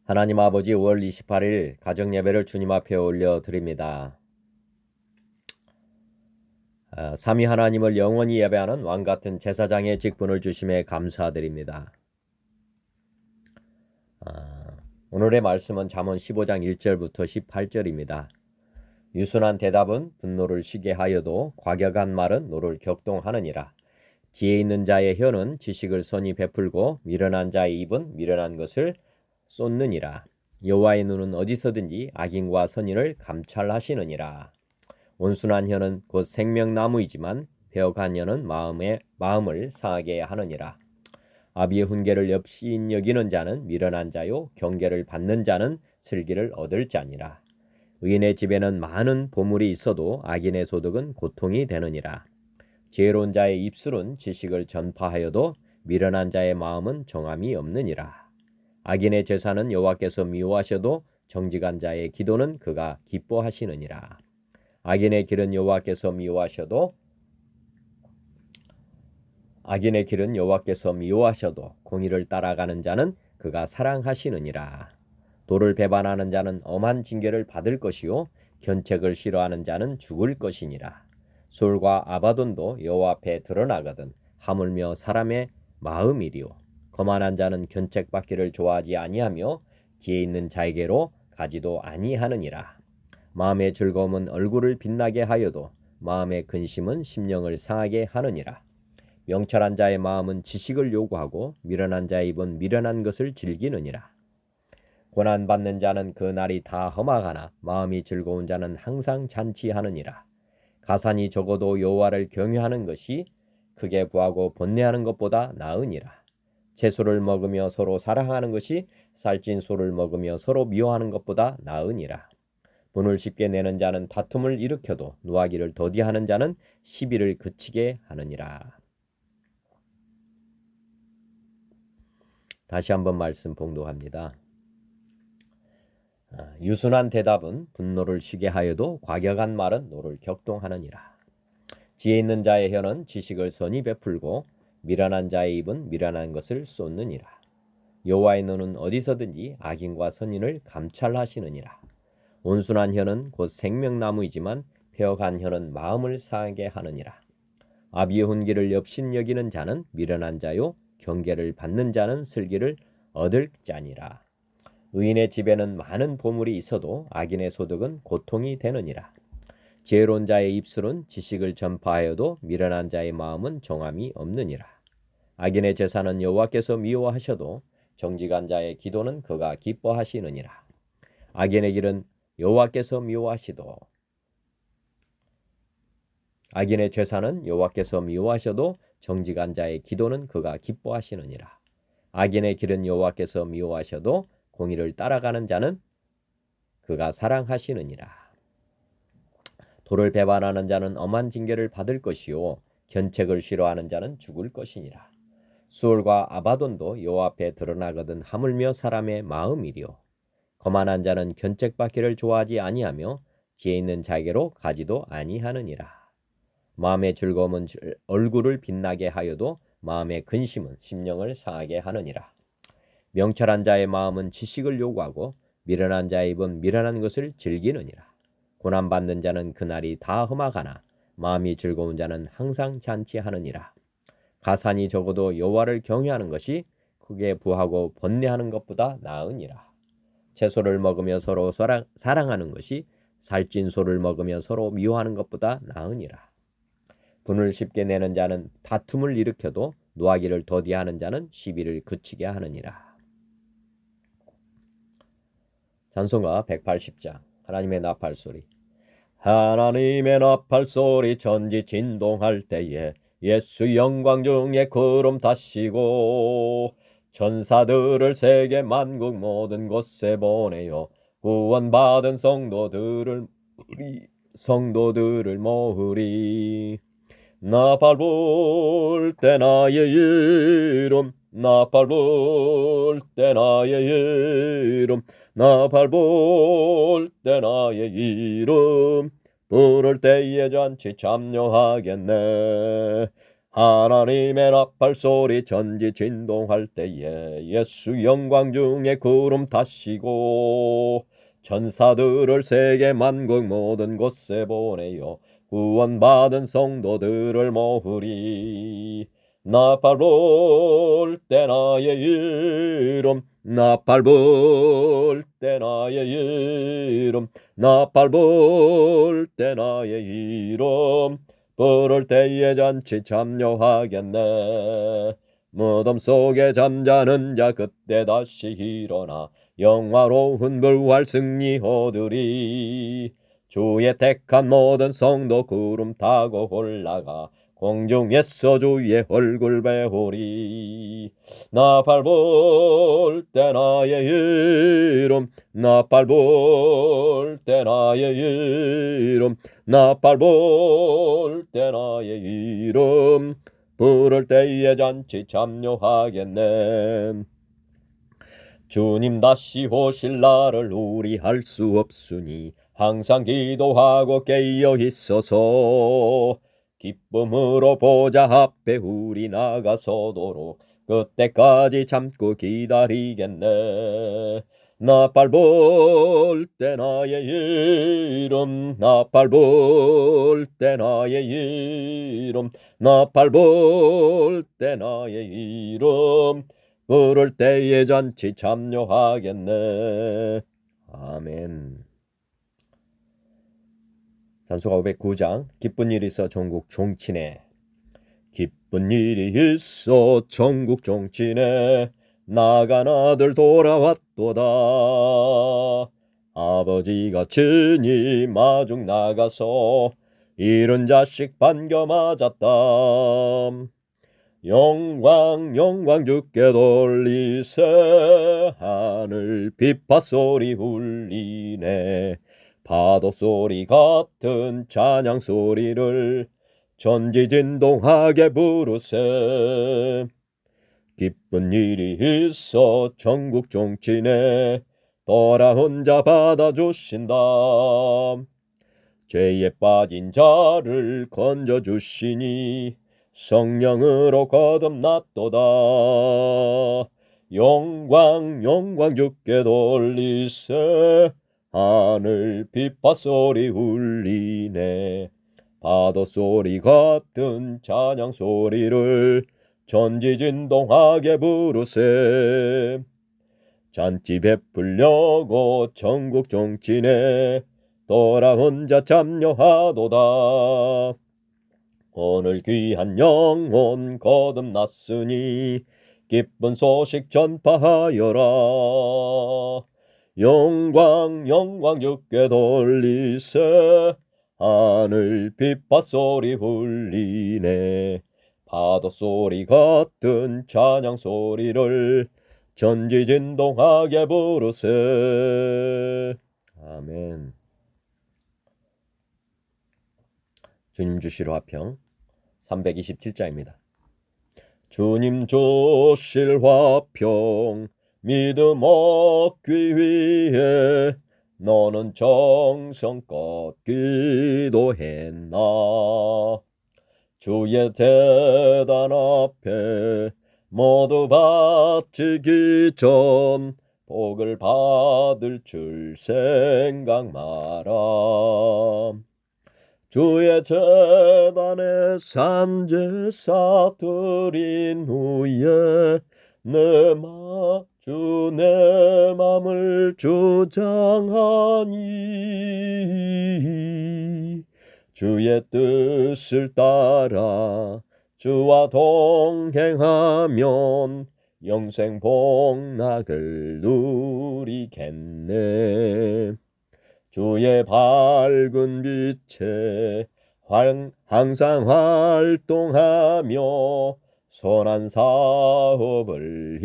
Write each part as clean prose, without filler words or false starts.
하나님 아버지 5월 28일 가정예배를 주님 앞에 올려드립니다. 삼위 하나님을 영원히 예배하는 왕같은 제사장의 직분을 주심에 감사드립니다. 오늘의 말씀은 잠언 15장 1절부터 18절입니다. 유순한 대답은 분노를 쉬게 하여도 과격한 말은 노를 격동하느니라. 지혜 있는 자의 혀는 지식을 선히 베풀고 미련한 자의 입은 미련한 것을 쏟느니라. 여호와의 눈은 어디서든지 악인과 선인을 감찰하시느니라. 온순한 혀는 곧 생명나무이지만 배역한 혀는 마음을 상하게 하느니라. 아비의 훈계를 엽시인 여기는 자는 미련한 자요 경계를 받는 자는 슬기를 얻을 자니라. 의인의 집에는 많은 보물이 있어도 악인의 소득은 고통이 되느니라. 지혜로운 자의 입술은 지식을 전파하여도 미련한 자의 마음은 정함이 없느니라. 악인의 제사는 여호와께서 미워하셔도 정직한 자의 기도는 그가 기뻐하시느니라. 악인의 길은 여호와께서 미워하셔도 공의를 따라가는 자는 그가 사랑하시느니라. 도를 배반하는 자는 엄한 징계를 받을 것이요 견책을 싫어하는 자는 죽을 것이니라. 솔과 아바돈도 여호와 앞에 드러나거든 하물며 사람의 마음이리요. 거만한 자는 견책받기를 좋아하지 아니하며 지혜 있는 자에게로 가지도 아니하느니라. 마음의 즐거움은 얼굴을 빛나게 하여도 마음의 근심은 심령을 상하게 하느니라. 명철한 자의 마음은 지식을 요구하고 미련한 자의 입은 미련한 것을 즐기느니라. 고난받는 자는 그 날이 다 험하거나 마음이 즐거운 자는 항상 잔치하느니라. 가산이 적어도 여호와를 경외하는 것이 크게 부하고 번뇌하는 것보다 나으니라. 채소를 먹으며 서로 사랑하는 것이 살찐 소를 먹으며 서로 미워하는 것보다 나으니라. 분을 쉽게 내는 자는 다툼을 일으켜도 노하기를 더디하는 자는 시비를 그치게 하느니라. 다시 한번 말씀 봉독합니다. 유순한 대답은 분노를 쉬게 하여도 과격한 말은 노를 격동하느니라. 지혜 있는 자의 혀는 지식을 선히 베풀고 미련한 자의 입은 미련한 것을 쏟느니라. 여호와의 눈은 어디서든지 악인과 선인을 감찰하시느니라. 온순한 혀는 곧 생명나무이지만 폐역한 혀는 마음을 상하게 하느니라. 아비의 훈계를 엽신 여기는 자는 미련한 자요 경계를 받는 자는 슬기를 얻을 자니라. 의인의 집에는 많은 보물이 있어도 악인의 소득은 고통이 되느니라. 지혜로운 자의 입술은 지식을 전파하여도 미련한 자의 마음은 정함이 없느니라. 악인의 제사는 여호와께서 미워하셔도 정직한 자의 기도는 그가 기뻐하시느니라. 악인의 길은 여호와께서 미워하시도 악인의 제사는 여호와께서 미워하셔도 정직한 자의 기도는 그가 기뻐하시느니라. 악인의 길은 여호와께서 미워하셔도 공의를 따라가는 자는 그가 사랑하시느니라. 도를 배반하는 자는 엄한 징계를 받을 것이요 견책을 싫어하는 자는 죽을 것이니라. 수올과 아바돈도 여호와 앞에 드러나거든 하물며 사람의 마음이리요. 거만한 자는 견책받기를 좋아하지 아니하며 지혜 있는 자에게로 가지도 아니하느니라. 마음의 즐거움은 얼굴을 빛나게 하여도 마음의 근심은 심령을 상하게 하느니라. 명철한 자의 마음은 지식을 요구하고 미련한 자의 입은 미련한 것을 즐기느니라. 고난받는 자는 그날이 다 험하거나 마음이 즐거운 자는 항상 잔치하느니라. 가산이 적어도 여호와를 경외하는 것이 크게 부하고 번뇌하는 것보다 나으니라. 채소를 먹으며 서로 사랑하는 것이 살찐 소를 먹으며 서로 미워하는 것보다 나으니라. 분을 쉽게 내는 자는 다툼을 일으켜도 노하기를 더디하는 자는 시비를 그치게 하느니라. 찬송가 180장 하나님의 나팔소리. 하나님의 나팔소리 전지 진동할 때에 예수 영광 중에 구름 타시고 천사들을 세계 만국 모든 곳에 보내어 구원받은 성도들을 모으리. 나팔 불 때 나의 이름 나팔 불 때 나의 이름 나팔 불 때 나의 이름 부를 때에 잔치 참여하겠네. 하나님의 나팔 소리 전지 진동할 때에 예수 영광 중에 구름 타시고 천사들을 세계 만국 모든 곳에 보내어 구원받은 성도들을 모으리. 나팔 불 때 나의 이름, 나팔 불 때 나의 이름, 나팔 불 때 나의 이름, 부를 때에 잔치 참여하겠네. 무덤 속에 잠자는 자 그때 다시 일어나 영화로운 부활 승리 얻으리. 주의 택한 모든 성도 구름 타고 올라가 공중에서 주의 얼굴 배우리. 나팔 불 때 나의 이름, 나팔 불 때 나의 이름, 나팔 불 때 나의 이름, 부를 때에 잔치 참여하겠네. 주님 다시 오실 날을 우리 알 수 없으니 항상 기도하고 깨어 있어서 기쁨으로 보좌 앞에 우리 나가서도록 그때까지 참고 기다리겠네. 나팔 불 때 나의 이름, 나팔 불 때 나의 이름, 나팔 불 때 나의 이름, 부를 때에 잔치 참여하겠네. 아멘. 산수가 509장 기쁜 일이 있어 전국 종치네. 기쁜 일이 있어 전국 종치네. 나간 아들 돌아왔도다. 아버지가 친히 마중 나가서 잃은 자식 반겨 맞았다. 영광 영광 주께 돌리세. 하늘 비파소리 울리네. 파도소리 같은 찬양소리를 전지진동하게 부르세. 기쁜 일이 있어 전국 종치네. 돌아온 자 받아주신다. 죄에 빠진 자를 건져주시니 성령으로 거듭났도다. 영광 영광 주께 돌리세. 하늘 비파소리 울리네. 파도소리 같은 찬양소리를 전지진동하게 부르세. 잔치 베풀려고 전국 종치네. 돌아온 자 참여하도다. 오늘 귀한 영혼 거듭났으니 기쁜 소식 전파하여라. 영광 영광 주께 돌리세. 하늘 비파소리 울리네. 파도소리 같은 찬양소리를 전지진동하게 부르세. 아멘. 주님 주시로 화평 327자입니다. 주님 주실 화평 믿음 얻기 위해 너는 정성껏 기도했나. 주의 대단 앞에 모두 바치기 전 복을 받을 줄 생각 마라. 주의 재단에 산제사 드린 후에 내 맘을 주장하니 주의 뜻을 따라 주와 동행하면 영생 복락을 누리겠네. 주의 밝은 빛에 항상 활동하며 선한 사업을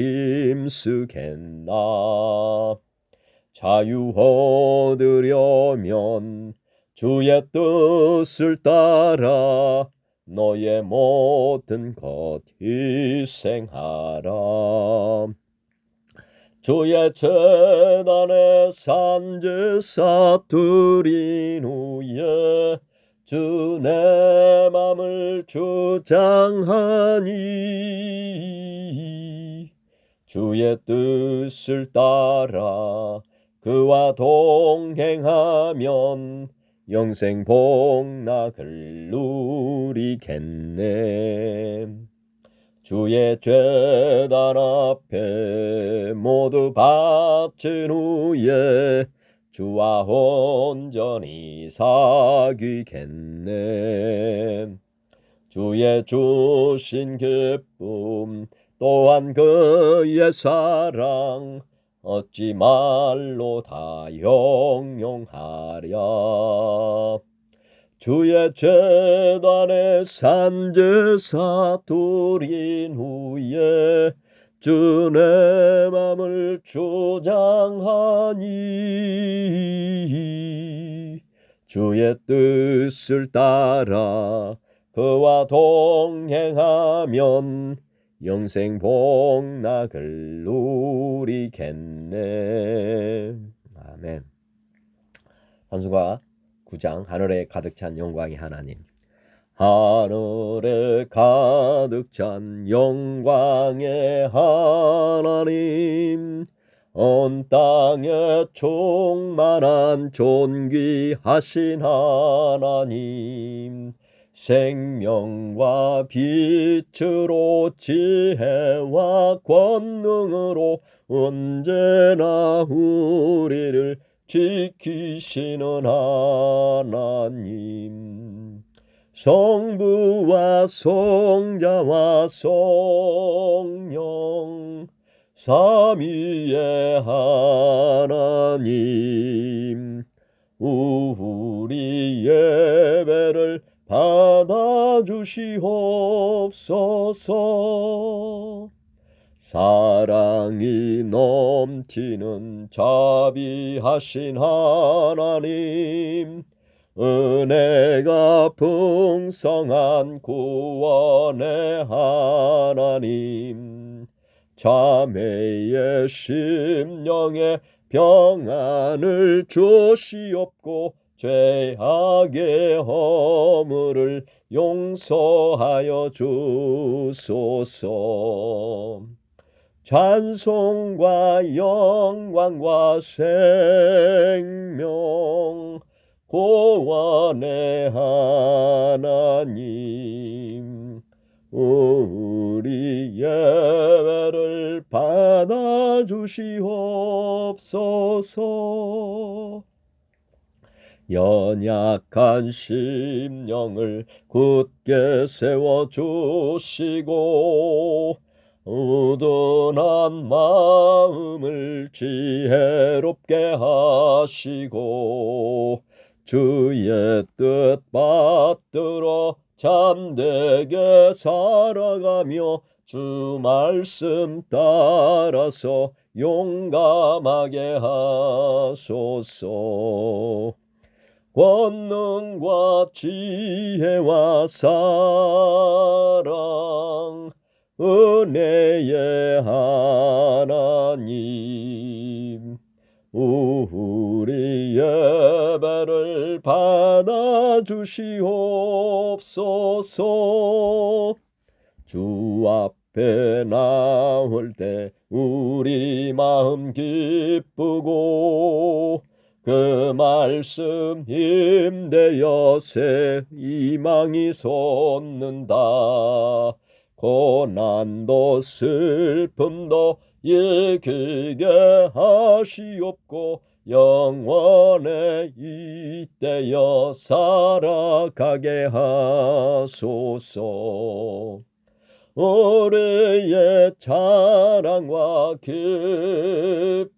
힘쓰겠나. 자유 얻으려면 주의 뜻을 따라 너의 모든 것 희생하라. 주의 재단에 산제사 드린 후에 주 내 맘을 주장하니 주의 뜻을 따라 그와 동행하면 영생 복락을 누리겠네. 주의 죄단 앞에 모두 바친 후에 주와 온전히 사귀겠네. 주의 주신 기쁨 또한 그의 사랑 어찌 말로 다 형용하랴. 주의 제단에 산제사 드린 후에 주 내 맘을 주장하니 주의 뜻을 따라 그와 동행하면 영생 복락을 누리겠네. 아멘. 산수가 9장 하늘에 가득 찬 영광의 하나님. 하늘에 가득 찬 영광의 하나님, 온 땅에 충만한 존귀하신 하나님, 생명과 빛으로 지혜와 권능으로 언제나 우리를 지키시는 하나님, 성부와 성자와 성령 삼위의 하나님, 우리 예배를 받아주시옵소서. 사랑이 넘치는 자비하신 하나님, 은혜가 풍성한 구원의 하나님, 자매의 심령에 평안을 주시옵고 죄악의 허물을 용서하여 주소서. 찬송과 영광과 생명 구원의 하나님, 우리 예배를 받아주시옵소서. 연약한 심령을 굳게 세워주시고 우둔한 마음을 지혜롭게 하시고 주의 뜻 받들어 참되게 살아가며 주 말씀 따라서 용감하게 하소서. 권능과 지혜와 사랑 은혜의 하나님, 우리 예배를 받아주시옵소서. 주 앞에 나올 때 우리 마음 기쁘고 그 말씀 힘대어 새 희망이 솟는다. 고난도 슬픔도 이기게 하시옵고 영원에 이때여 살아가게 하소서. 우리의 자랑과 기쁨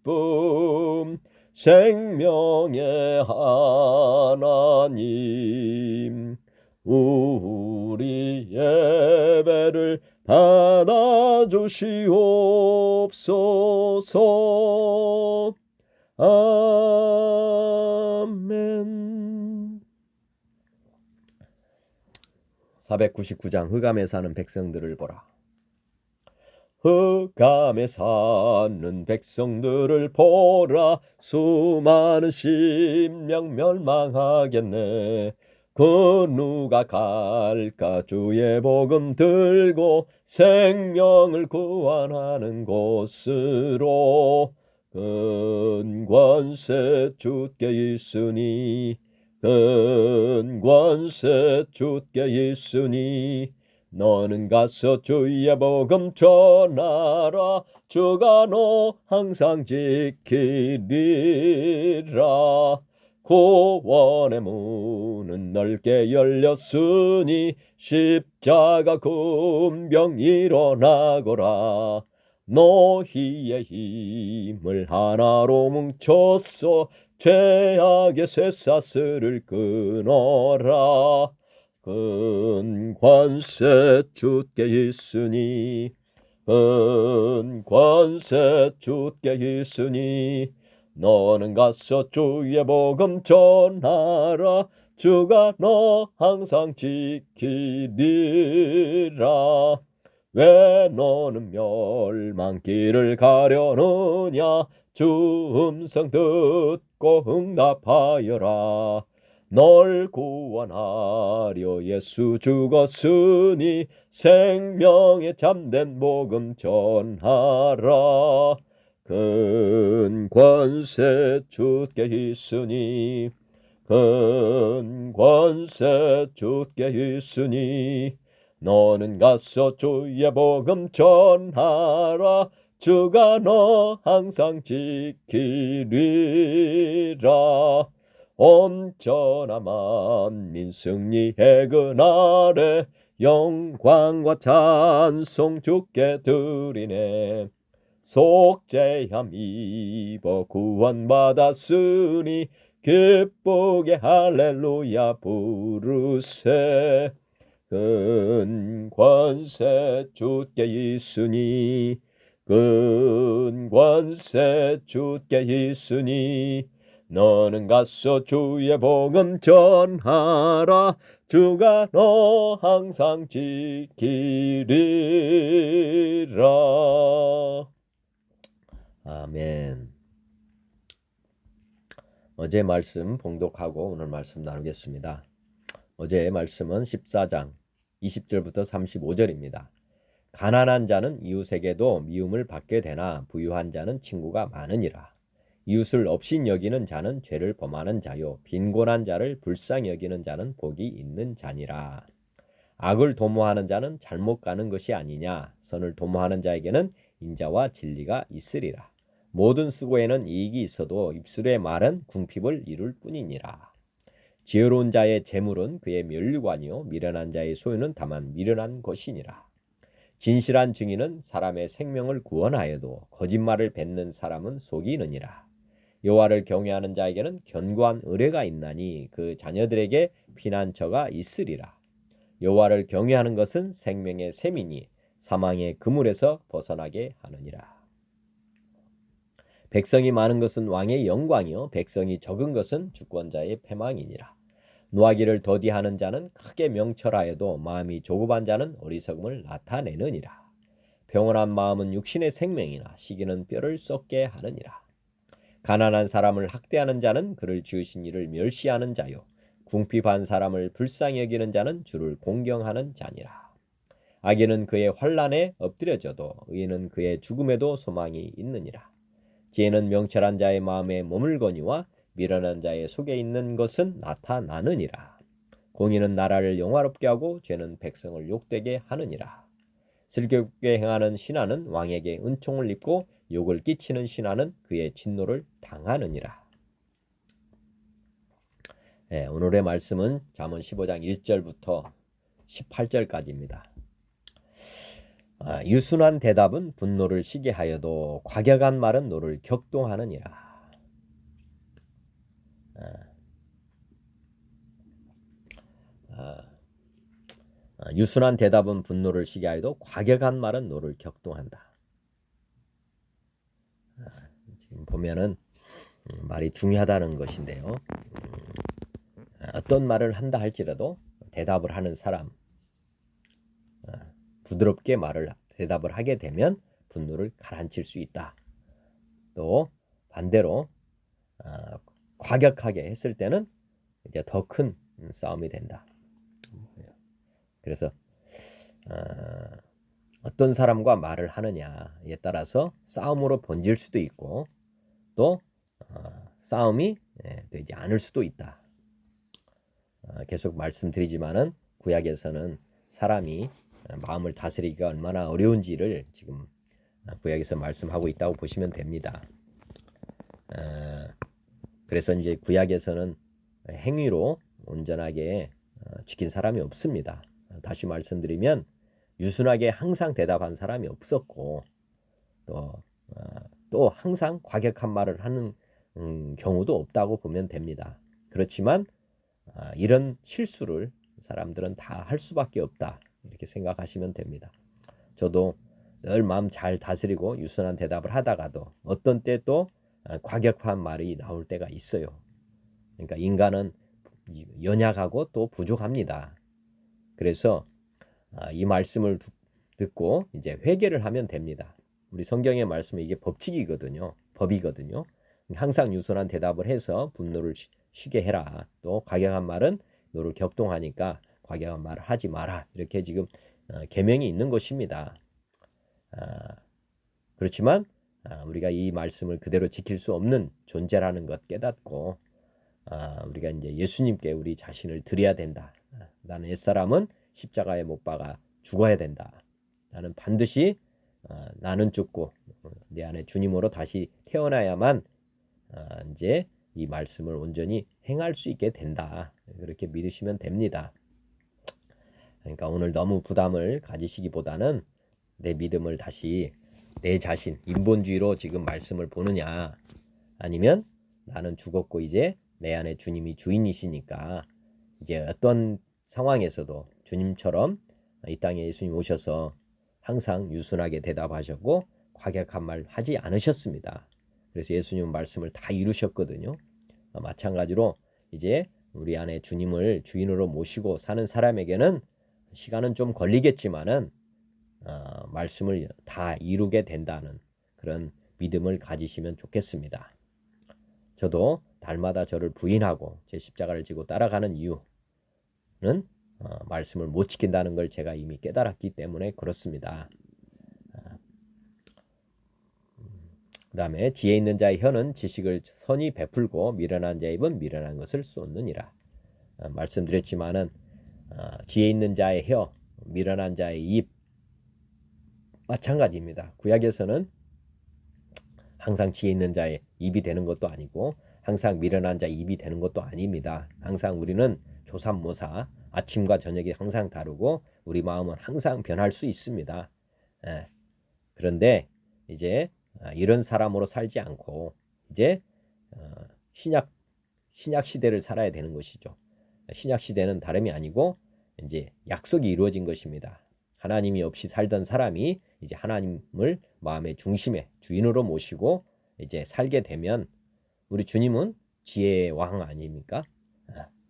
생명의 하나님, 우리 예배를 받아주시옵소서. 아멘. 499장 흑암에 사는 백성들을 보라. 흑암에 사는 백성들을 보라. 수많은 심령 멸망하겠네. 그 누가 갈까 주의 복음 들고 생명을 구원하는 곳으로. 근권세 주께 있으니 근권세 주께 있으니 너는 가서 주의 복음 전하라. 주가 너 항상 지키리라. 구원의 문은 넓게 열렸으니 십자가 군병 일어나거라. 너희의 힘을 하나로 뭉쳐서 죄악의 쇠사슬을 끊어라. 근권세 주께 있으니 근권세 주께 있으니 너는 가서 주의 복음 전하라. 주가 너 항상 지키리라. 왜 너는 멸망길을 가려느냐. 주 음성 듣고 응답하여라. 널 구원하려 예수 죽었으니 생명에 참된 복음 전하라. 근권세 주께 있으니 근권세 주께 있으니 너는 가서 주의 복음 전하라. 주가 너 항상 지키리라. 온전한 만민 승리의 그날에 영광과 찬송 주께 드리네. 속죄함 입어 구원받았으니 기쁘게 할렐루야 부르세. 근권세 주께 있으니 근권세 주께 있으니 너는 가서 주의 복음 전하라. 주가 너 항상 지키리라. 아멘. 어제 말씀 봉독하고 오늘 말씀 나누겠습니다. 어제 말씀은 14장 20절부터 35절입니다. 가난한 자는 이웃에게도 미움을 받게 되나 부유한 자는 친구가 많으니라. 이웃을 업신 여기는 자는 죄를 범하는 자요 빈곤한 자를 불쌍히 여기는 자는 복이 있는 자니라. 악을 도모하는 자는 잘못 가는 것이 아니냐. 선을 도모하는 자에게는 인자와 진리가 있으리라. 모든 수고에는 이익이 있어도 입술의 말은 궁핍을 이룰 뿐이니라. 지혜로운 자의 재물은 그의 면류관이요 미련한 자의 소유는 다만 미련한 것이니라. 진실한 증인은 사람의 생명을 구원하여도 거짓말을 뱉는 사람은 속이느니라. 여호와를 경외하는 자에게는 견고한 의뢰가 있나니 그 자녀들에게 피난처가 있으리라. 여호와를 경외하는 것은 생명의 샘이니 사망의 그물에서 벗어나게 하느니라. 백성이 많은 것은 왕의 영광이요 백성이 적은 것은 주권자의 패망이니라. 노하기를 더디하는 자는 크게 명철하여도 마음이 조급한 자는 어리석음을 나타내느니라. 평온한 마음은 육신의 생명이나 시기는 뼈를 썩게 하느니라. 가난한 사람을 학대하는 자는 그를 지으신 이를 멸시하는 자요 궁핍한 사람을 불쌍히 여기는 자는 주를 공경하는 자니라. 악인은 그의 환난에 엎드려져도 의인은 그의 죽음에도 소망이 있느니라. 지혜는 명철한 자의 마음에 머물거니와 미련한 자의 속에 있는 것은 나타나느니라. 공의는 나라를 영화롭게 하고 죄는 백성을 욕되게 하느니라. 슬기롭게 행하는 신하는 왕에게 은총을 입고 욕을 끼치는 신하는 그의 진노를 당하느니라. 오늘의 말씀은 잠언 15장 1절부터 18절까지입니다. 유순한 대답은 분노를 시게 하여도 과격한 말은 노를 격동하느니라. 유순한 대답은 분노를 시게 하여도 과격한 말은 노를 격동한다. 지금 보면은 말이 중요하다는 것인데요. 어떤 말을 한다 할지라도 대답을 하는 사람, 부드럽게 대답을 하게 되면 분노를 가라앉힐 수 있다. 또 반대로 과격하게 했을 때는 이제 더 큰 싸움이 된다. 그래서 어떤 사람과 말을 하느냐에 따라서 싸움으로 번질 수도 있고 또 싸움이 되지 않을 수도 있다. 계속 말씀드리지만은 구약에서는 사람이 마음을 다스리기가 얼마나 어려운지를 지금 구약에서 말씀하고 있다고 보시면 됩니다. 그래서 이제 구약에서는 행위로 온전하게 지킨 사람이 없습니다. 다시 말씀드리면 유순하게 항상 대답한 사람이 없었고 또 항상 과격한 말을 하는 경우도 없다고 보면 됩니다. 그렇지만 이런 실수를 사람들은 다 할 수밖에 없다 이렇게 생각하시면 됩니다. 저도 늘 마음 잘 다스리고 유순한 대답을 하다가도 어떤 때 또 과격한 말이 나올 때가 있어요. 그러니까 인간은 연약하고 또 부족합니다. 그래서 이 말씀을 듣고 이제 회개를 하면 됩니다. 우리 성경의 말씀은 이게 법칙이거든요. 법이거든요. 항상 유순한 대답을 해서 분노를 쉬게 해라. 또 과격한 말은 너를 격동하니까 과격한 말을 하지 마라. 이렇게 지금 계명이 있는 것입니다. 그렇지만 우리가 이 말씀을 그대로 지킬 수 없는 존재라는 것 깨닫고 우리가 이제 예수님께 우리 자신을 드려야 된다. 나는 옛사람은 십자가에 못 박아 죽어야 된다. 나는 반드시 나는 죽고 내 안에 주님으로 다시 태어나야만 이제 이 말씀을 온전히 행할 수 있게 된다. 그렇게 믿으시면 됩니다. 그러니까 오늘 너무 부담을 가지시기보다는 내 믿음을 다시 내 자신, 인본주의로 지금 말씀을 보느냐 아니면 나는 죽었고 이제 내 안에 주님이 주인이시니까 이제 어떤 상황에서도 주님처럼 이 땅에 예수님 오셔서 항상 유순하게 대답하셨고 과격한 말 하지 않으셨습니다. 그래서 예수님 말씀을 다 이루셨거든요. 마찬가지로 이제 우리 안에 주님을 주인으로 모시고 사는 사람에게는 시간은 좀 걸리겠지만은 말씀을 다 이루게 된다는 그런 믿음을 가지시면 좋겠습니다. 저도 달마다 저를 부인하고 제 십자가를 지고 따라가는 이유는 말씀을 못 지킨다는 걸 제가 이미 깨달았기 때문에 그렇습니다. 그 다음에 지혜 있는 자의 혀는 지식을 선히 베풀고 미련한 자의 입은 미련한 것을 쏟느니라. 말씀드렸지만은 지혜 있는 자의 혀, 미련한 자의 입 마찬가지입니다. 구약에서는 항상 지혜 있는 자의 입이 되는 것도 아니고 항상 미련한 자의 입이 되는 것도 아닙니다. 항상 우리는 조삼모사 아침과 저녁이 항상 다르고 우리 마음은 항상 변할 수 있습니다. 그런데 이제 이런 사람으로 살지 않고 이제 신약 시대를 살아야 되는 것이죠. 신약 시대는 다름이 아니고 이제 약속이 이루어진 것입니다. 하나님이 없이 살던 사람이 이제 하나님을 마음의 중심에 주인으로 모시고 이제 살게 되면 우리 주님은 지혜의 왕 아닙니까?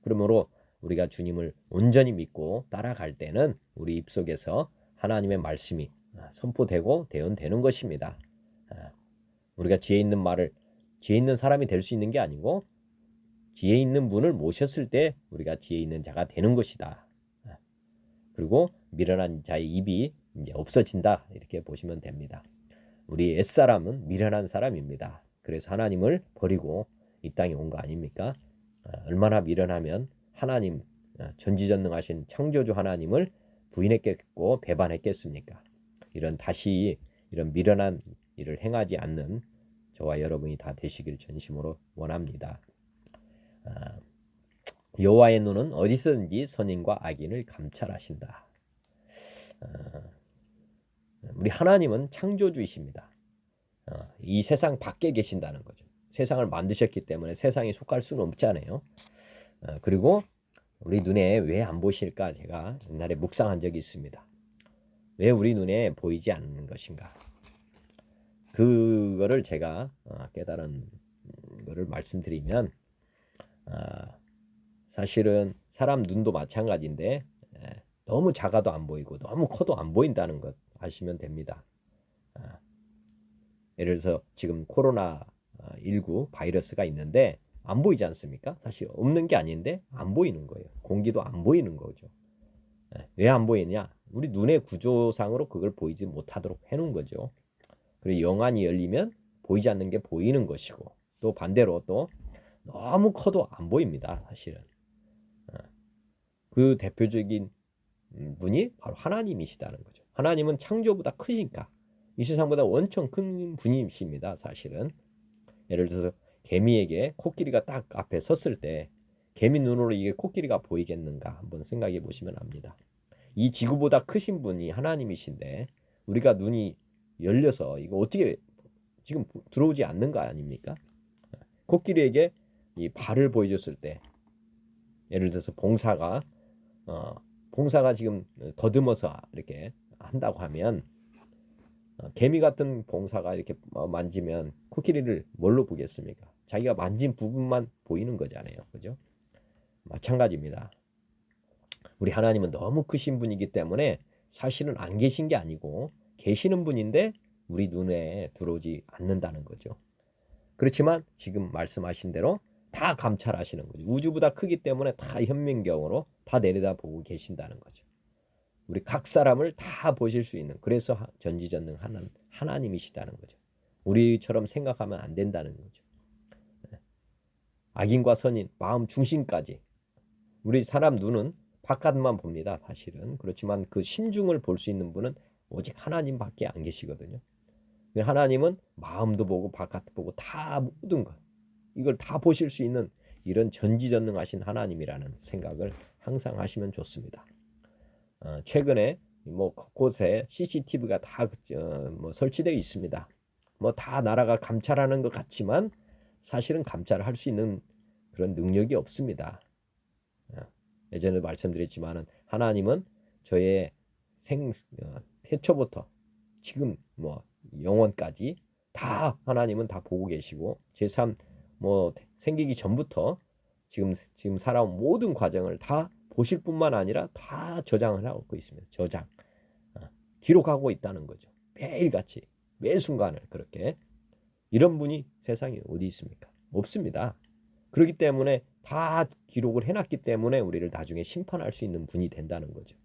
그러므로 우리가 주님을 온전히 믿고 따라갈 때는 우리 입속에서 하나님의 말씀이 선포되고 대언되는 것입니다. 우리가 지혜 있는 사람이 될 수 있는 게 아니고 지혜 있는 분을 모셨을 때 우리가 지혜 있는 자가 되는 것이다. 그리고 미련한 자의 입이 이제 없어진다 이렇게 보시면 됩니다. 우리 옛사람은 미련한 사람입니다. 그래서 하나님을 버리고 이 땅에 온 거 아닙니까? 얼마나 미련하면 하나님 전지전능하신 창조주 하나님을 부인했겠고 배반했겠습니까? 다시 이런 미련한 일을 행하지 않는 저와 여러분이 다 되시길 전심으로 원합니다. 여호와의 눈은 어디서든지 선인과 악인을 감찰하신다. 우리 하나님은 창조주이십니다. 이 세상 밖에 계신다는 거죠. 세상을 만드셨기 때문에 세상에 속할 수는 없잖아요. 그리고 우리 눈에 왜 안 보실까 제가 옛날에 묵상한 적이 있습니다. 왜 우리 눈에 보이지 않는 것인가? 그거를 제가 깨달은 거를 말씀드리면 사실은 사람 눈도 마찬가지인데 너무 작아도 안 보이고 너무 커도 안 보인다는 것 아시면 됩니다. 예를 들어서 지금 코로나19 바이러스가 있는데 안 보이지 않습니까? 사실 없는 게 아닌데 안 보이는 거예요. 공기도 안 보이는 거죠. 왜 안 보이냐? 우리 눈의 구조상으로 그걸 보이지 못하도록 해놓은 거죠. 그리고 영안이 열리면 보이지 않는 게 보이는 것이고, 또 반대로 또 너무 커도 안 보입니다. 사실은. 그 대표적인 분이 바로 하나님이시다는 거죠. 하나님은 창조보다 크니까 이 세상보다 엄청 큰 분이십니다. 사실은. 예를 들어서 개미에게 코끼리가 딱 앞에 섰을 때 개미 눈으로 이게 코끼리가 보이겠는가 한번 생각해 보시면 압니다. 이 지구보다 크신 분이 하나님이신데 우리가 눈이 열려서 이거 어떻게 지금 들어오지 않는 거 아닙니까? 코끼리에게 이 발을 보여줬을 때 예를 들어서 봉사가 지금 더듬어서 이렇게 한다고 하면 개미 같은 봉사가 이렇게 만지면 코끼리를 뭘로 보겠습니까? 자기가 만진 부분만 보이는 거잖아요. 그죠? 마찬가지입니다. 우리 하나님은 너무 크신 분이기 때문에 사실은 안 계신 게 아니고 계시는 분인데 우리 눈에 들어오지 않는다는 거죠. 그렇지만 지금 말씀하신 대로 다 감찰하시는 거죠. 우주보다 크기 때문에 다 현명경으로 다 내려다보고 계신다는 거죠. 우리 각 사람을 다 보실 수 있는, 그래서 전지전능한 하나님이시다는 거죠. 우리처럼 생각하면 안 된다는 거죠. 악인과 선인, 마음 중심까지. 우리 사람 눈은 바깥만 봅니다. 사실은. 그렇지만 그 심중을 볼 수 있는 분은 오직 하나님밖에 안 계시거든요. 하나님은 마음도 보고 바깥도 보고 다 모든 것, 이걸 다 보실 수 있는 이런 전지전능하신 하나님이라는 생각을 항상 하시면 좋습니다. 최근에 뭐 곳곳에 CCTV가 다 설치되어 있습니다. 뭐 다 나라가 감찰하는 것 같지만 사실은 감찰을 할 수 있는 그런 능력이 없습니다. 예전에 말씀드렸지만은 하나님은 저의 태초부터 지금 뭐 영원까지 다 하나님은 다 보고 계시고 제3 뭐 생기기 전부터 지금 살아온 모든 과정을 다 보실 뿐만 아니라 다 저장을 하고 있습니다. 저장. 기록하고 있다는 거죠. 매일같이 매 순간을 그렇게. 이런 분이 세상에 어디 있습니까? 없습니다. 그렇기 때문에 다 기록을 해놨기 때문에 우리를 나중에 심판할 수 있는 분이 된다는 거죠.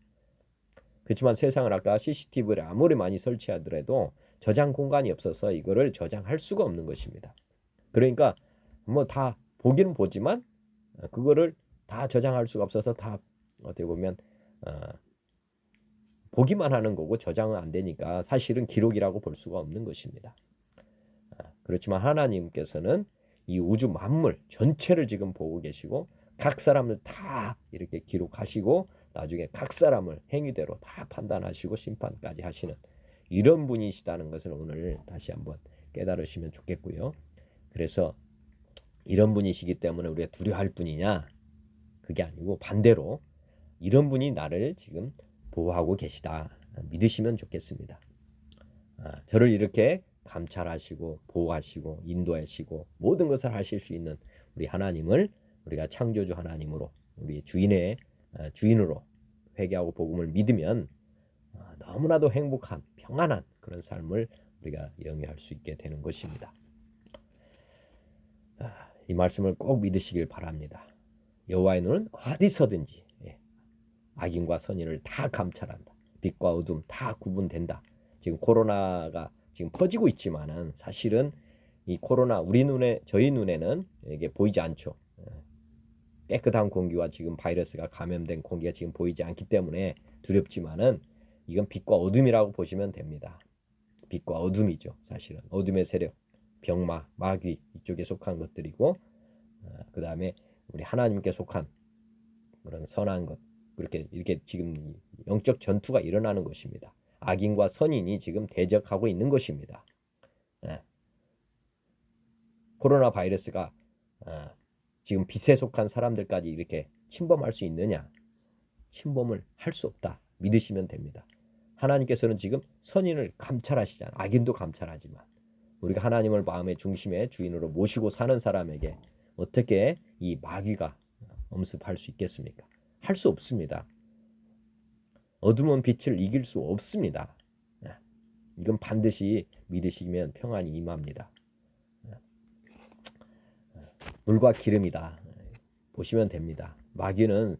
그렇지만 세상은 아까 CCTV를 아무리 많이 설치하더라도 저장 공간이 없어서 이거를 저장할 수가 없는 것입니다. 그러니까 뭐 다 보기는 보지만 그거를 다 저장할 수가 없어서 다 어떻게 보면 보기만 하는 거고 저장은 안 되니까 사실은 기록이라고 볼 수가 없는 것입니다. 그렇지만 하나님께서는 이 우주 만물 전체를 지금 보고 계시고 각 사람을 다 이렇게 기록하시고 나중에 각 사람을 행위대로 다 판단하시고 심판까지 하시는 이런 분이시다는 것을 오늘 다시 한번 깨달으시면 좋겠고요. 그래서 이런 분이시기 때문에 우리가 두려워할 분이냐? 그게 아니고 반대로 이런 분이 나를 지금 보호하고 계시다. 믿으시면 좋겠습니다. 저를 이렇게 감찰하시고 보호하시고 인도하시고 모든 것을 하실 수 있는 우리 하나님을 우리가 창조주 하나님으로 우리 주인으로 회개하고 복음을 믿으면 너무나도 행복한 평안한 그런 삶을 우리가 영위할 수 있게 되는 것입니다. 이 말씀을 꼭 믿으시길 바랍니다. 여호와의 눈은 어디서든지 악인과 선인을 다 감찰한다. 빛과 어둠 다 구분된다. 지금 코로나가 지금 퍼지고 있지만은 사실은 이 코로나 저희 눈에는 이게 보이지 않죠. 깨끗한 공기와 지금 바이러스가 감염된 공기가 지금 보이지 않기 때문에 두렵지만은 이건 빛과 어둠이라고 보시면 됩니다. 빛과 어둠이죠. 사실은 어둠의 세력, 병마, 마귀 이쪽에 속한 것들이고 그 다음에 우리 하나님께 속한 그런 선한 것 이렇게 지금 영적 전투가 일어나는 것입니다. 악인과 선인이 지금 대적하고 있는 것입니다. 코로나 바이러스가 지금 빛에 속한 사람들까지 이렇게 침범할 수 있느냐? 침범을 할 수 없다. 믿으시면 됩니다. 하나님께서는 지금 선인을 감찰하시잖아요. 악인도 감찰하지만 우리가 하나님을 마음의 중심에 주인으로 모시고 사는 사람에게 어떻게 이 마귀가 엄습할 수 있겠습니까? 할 수 없습니다. 어둠은 빛을 이길 수 없습니다. 이건 반드시 믿으시면 평안이 임합니다. 물과 기름이다. 보시면 됩니다. 마귀는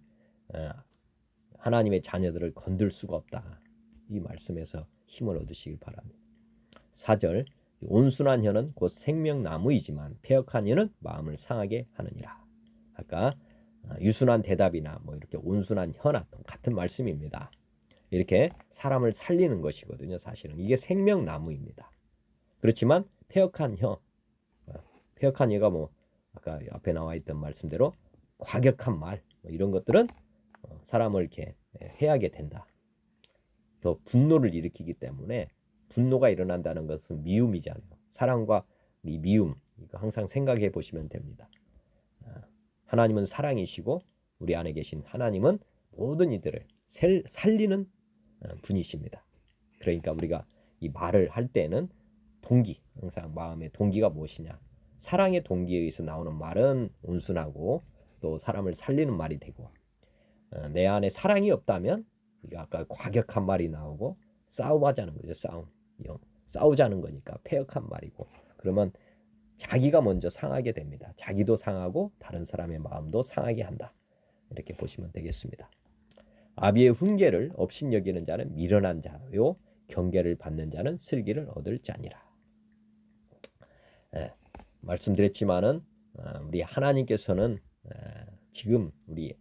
하나님의 자녀들을 건들 수가 없다. 이 말씀에서 힘을 얻으시길 바랍니다. 4절 온순한 혀는 곧 생명나무이지만 패역한 혀는 마음을 상하게 하느니라. 아까 유순한 대답이나 뭐 이렇게 온순한 혀나 같은 말씀입니다. 이렇게 사람을 살리는 것이거든요. 사실은 이게 생명나무입니다. 그렇지만 패역한 혀, 패역한 혀가 뭐 아까 앞에 나와 있던 말씀대로 과격한 말 뭐 이런 것들은 사람을 이렇게 해하게 된다. 더 분노를 일으키기 때문에 분노가 일어난다는 것은 미움이잖아요. 사랑과 이 미움 이거 항상 생각해 보시면 됩니다. 하나님은 사랑이시고 우리 안에 계신 하나님은 모든 이들을 살리는 분이십니다. 그러니까 우리가 이 말을 할 때는 동기, 항상 마음의 동기가 무엇이냐. 사랑의 동기에 의해서 나오는 말은 온순하고 또 사람을 살리는 말이 되고 내 안에 사랑이 없다면 아까 과격한 말이 나오고 싸움하자는 거죠. 싸우자는 거니까 패역한 말이고 그러면 자기가 먼저 상하게 됩니다. 자기도 상하고 다른 사람의 마음도 상하게 한다. 이렇게 보시면 되겠습니다. 아비의 훈계를 업신여기는 자는 미련한 자요 경계를 받는 자는 슬기를 얻을 자니라. 말씀드렸지만은 우리 하나님께서는 지금 우리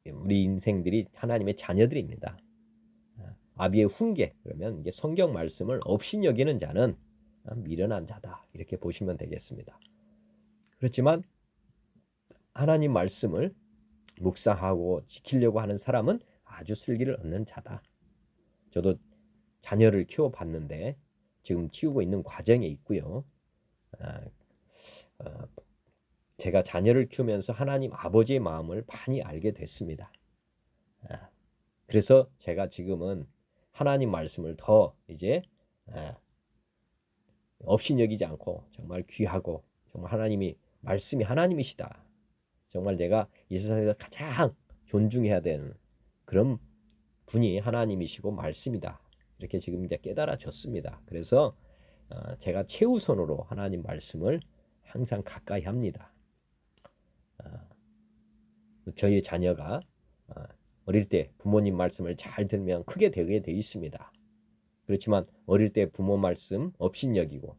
인생들이 하나님의 자녀들입니다. 아비의 훈계 그러면 이게 성경 말씀을 업신여기는 자는 미련한 자다 이렇게 보시면 되겠습니다. 그렇지만 하나님 말씀을 묵상하고 지키려고 하는 사람은 아주 슬기를 얻는 자다. 저도 자녀를 키워봤는데 지금 키우고 있는 과정에 있고요. 제가 자녀를 키우면서 하나님 아버지의 마음을 많이 알게 됐습니다. 그래서 제가 지금은 하나님 말씀을 더 이제 업신여기지 않고 정말 귀하고 정말 말씀이 하나님이시다. 정말 내가 이 세상에서 가장 존중해야 되는 그런 분이 하나님이시고 말씀이다. 이렇게 지금 이제 깨달아졌습니다. 그래서 제가 최우선으로 하나님 말씀을 항상 가까이 합니다. 저희 자녀가 어릴 때 부모님 말씀을 잘 들으면 크게 되게 돼 있습니다. 그렇지만 어릴 때 부모 말씀 업신여기고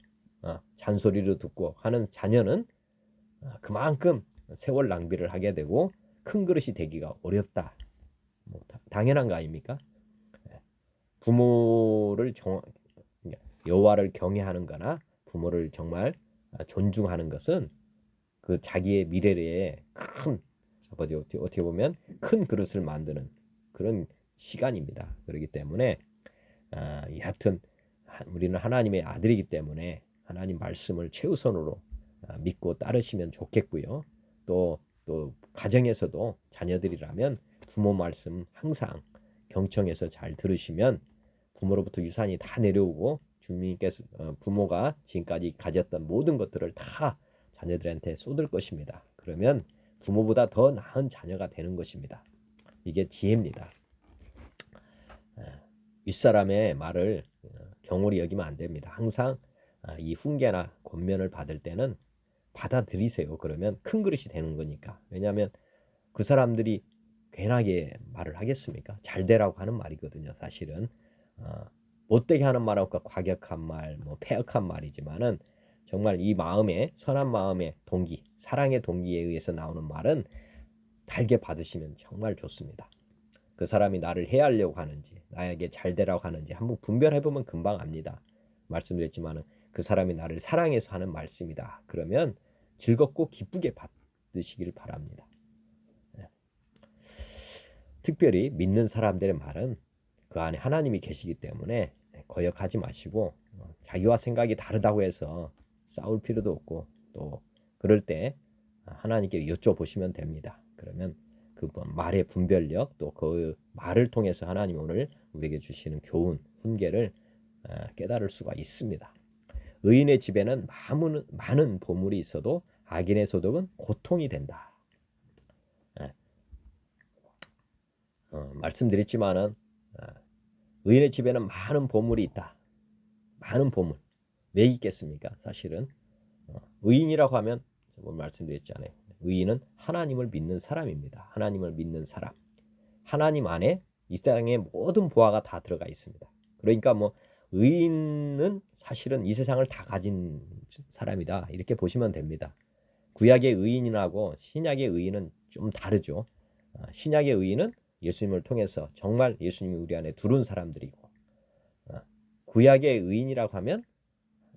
잔소리로 듣고 하는 자녀는 그만큼 세월 낭비를 하게 되고 큰 그릇이 되기가 어렵다. 뭐 당연한 거 아닙니까? 부모를 여호와를 경외하는 거나 부모를 정말 존중하는 것은 그 자기의 미래에 큰 어떻게 보면 큰 그릇을 만드는 그런 시간입니다. 그렇기 때문에 여하튼 우리는 하나님의 아들이기 때문에 하나님 말씀을 최우선으로 믿고 따르시면 좋겠고요. 또 가정에서도 자녀들이라면 부모 말씀 항상 경청해서 잘 들으시면 부모로부터 유산이 다 내려오고 주님께서 부모가 지금까지 가졌던 모든 것들을 다 자녀들한테 쏟을 것입니다. 그러면 부모보다 더 나은 자녀가 되는 것입니다. 이게 지혜입니다. 윗사람의 말을 경홀히 여기면 안 됩니다. 항상 이 훈계나 권면을 받을 때는 받아들이세요. 그러면 큰 그릇이 되는 거니까. 왜냐하면 그 사람들이 괜하게 말을 하겠습니까? 잘 되라고 하는 말이거든요. 사실은 못되게 하는 말하고 과격한 말, 뭐 패역한 말이지만은 정말 이 마음에 선한 마음의 동기, 사랑의 동기에 의해서 나오는 말은 달게 받으시면 정말 좋습니다. 그 사람이 나를 해하려고 하는지 나에게 잘 되라고 하는지 한번 분별해보면 금방 압니다. 말씀드렸지만은 그 사람이 나를 사랑해서 하는 말씀이다. 그러면 즐겁고 기쁘게 받으시길 바랍니다. 특별히 믿는 사람들의 말은 그 안에 하나님이 계시기 때문에 거역하지 마시고 자기와 생각이 다르다고 해서 싸울 필요도 없고 또 그럴 때 하나님께 여쭤보시면 됩니다. 그러면 그 말의 분별력 또 그 말을 통해서 하나님 오늘 우리에게 주시는 교훈, 훈계를 깨달을 수가 있습니다. 의인의 집에는 많은 보물이 있어도 악인의 소득은 고통이 된다. 말씀드렸지만은 의인의 집에는 많은 보물이 있다. 많은 보물. 왜 있겠습니까? 사실은 의인이라고 하면 뭐 말씀드렸잖아요. 의인은 하나님을 믿는 사람입니다. 하나님을 믿는 사람. 하나님 안에 이 세상의 모든 보화가 다 들어가 있습니다. 그러니까 뭐 의인은 사실은 이 세상을 다 가진 사람이다. 이렇게 보시면 됩니다. 구약의 의인하고 신약의 의인은 좀 다르죠. 신약의 의인은 예수님을 통해서 정말 예수님이 우리 안에 들어온 사람들이고, 구약의 의인이라고 하면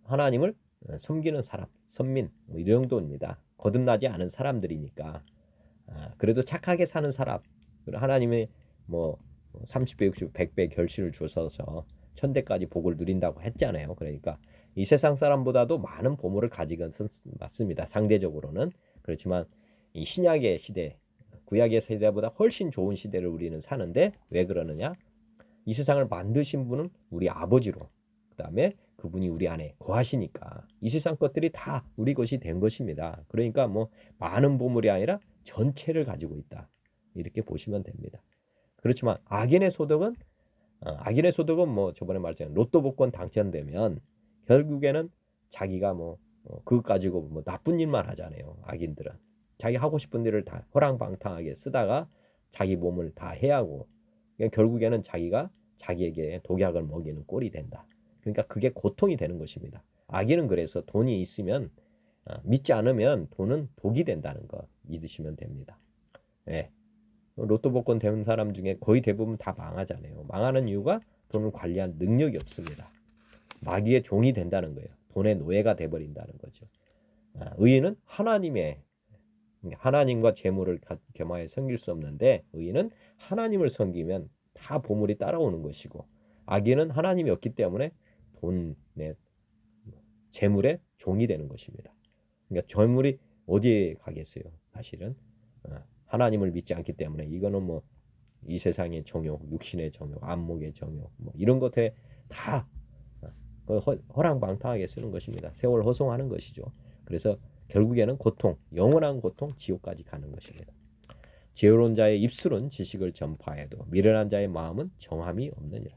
하나님을 섬기는 사람, 선민 뭐 이 정도입니다. 거듭나지 않은 사람들이니까. 그래도 착하게 사는 사람, 하나님의 뭐 30배, 60배, 100배 결실을 주셔서 천대까지 복을 누린다고 했잖아요. 그러니까 이 세상 사람보다도 많은 보물을 가지건 맞습니다. 상대적으로는. 그렇지만 이 신약의 시대, 구약의 세대보다 훨씬 좋은 시대를 우리는 사는데 왜 그러느냐? 이 세상을 만드신 분은 우리 아버지로, 그 다음에 그분이 우리 안에 거하시니까 이 세상 것들이 다 우리 것이 된 것입니다. 그러니까 뭐 많은 보물이 아니라 전체를 가지고 있다. 이렇게 보시면 됩니다. 그렇지만 악인의 소득은 뭐 저번에 말했잖아요. 로또 복권 당첨되면 결국에는 자기가 뭐 그것 가지고 뭐 나쁜 일만 하잖아요. 악인들은 자기 하고 싶은 일을 다 허랑방탕하게 쓰다가 자기 몸을 다 해하고 결국에는 자기가 자기에게 독약을 먹이는 꼴이 된다. 그러니까 그게 고통이 되는 것입니다. 악인은 그래서 돈이 있으면 믿지 않으면 돈은 독이 된다는 거 믿으시면 됩니다. 예. 로또 복권 되는 사람 중에 거의 대부분 다 망하잖아요. 망하는 이유가 돈을 관리할 능력이 없습니다. 마귀의 종이 된다는 거예요. 돈의 노예가 돼버린다는 거죠. 의인은 하나님과 재물을 겸하여 섬길 수 없는데 의인은 하나님을 섬기면 다 보물이 따라오는 것이고, 악인은 하나님이 없기 때문에 돈의 재물의 종이 되는 것입니다. 그러니까 재물이 어디에 가겠어요? 사실은 하나님을 믿지 않기 때문에 이거는 뭐 이 세상의 정욕, 육신의 정욕, 안목의 정욕 뭐 이런 것에 다 허랑방탕하게 쓰는 것입니다. 세월 허송하는 것이죠. 그래서 결국에는 고통, 영원한 고통, 지옥까지 가는 것입니다. 지혜로운 자의 입술은 지식을 전파해도 미련한 자의 마음은 정함이 없느니라.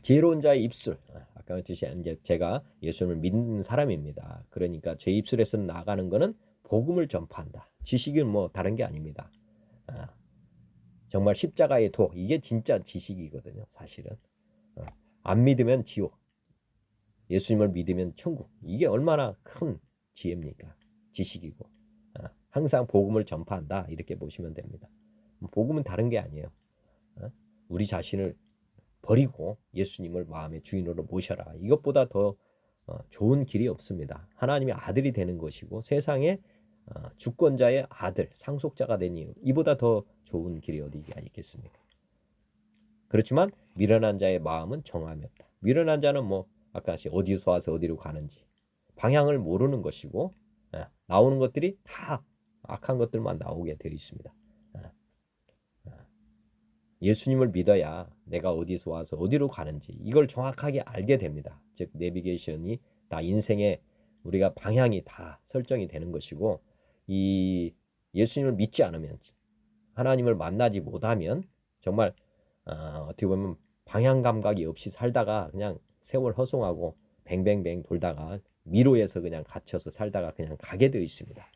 지혜로운 자의 입술, 아까 말했듯이 이제 제가 예수님을 믿는 사람입니다. 그러니까 제 입술에서 나가는 것은 복음을 전파한다. 지식은 뭐 다른 게 아닙니다. 정말 십자가의 도, 이게 진짜 지식이거든요. 사실은 안 믿으면 지옥, 예수님을 믿으면 천국. 이게 얼마나 큰 지혜입니까? 지식이고 항상 복음을 전파한다. 이렇게 보시면 됩니다. 복음은 다른 게 아니에요. 우리 자신을 버리고 예수님을 마음의 주인으로 모셔라. 이것보다 더 좋은 길이 없습니다. 하나님의 아들이 되는 것이고 세상의 주권자의 아들, 상속자가 되니 이보다 더 좋은 길이 어디가 있겠습니까? 그렇지만 미련한 자의 마음은 정함이 없다. 미련한 자는 뭐 아까 어디서 와서 어디로 가는지 방향을 모르는 것이고 나오는 것들이 다 악한 것들만 나오게 되어 있습니다. 예수님을 믿어야 내가 어디서 와서 어디로 가는지 이걸 정확하게 알게 됩니다. 즉 내비게이션이 다 인생의 우리가 방향이 다 설정이 되는 것이고, 이 예수님을 믿지 않으면 하나님을 만나지 못하면 정말 어떻게 보면 방향 감각이 없이 살다가 그냥 세월 허송하고 뱅뱅뱅 돌다가 미로에서 그냥 갇혀서 살다가 그냥 가게 되어 있습니다.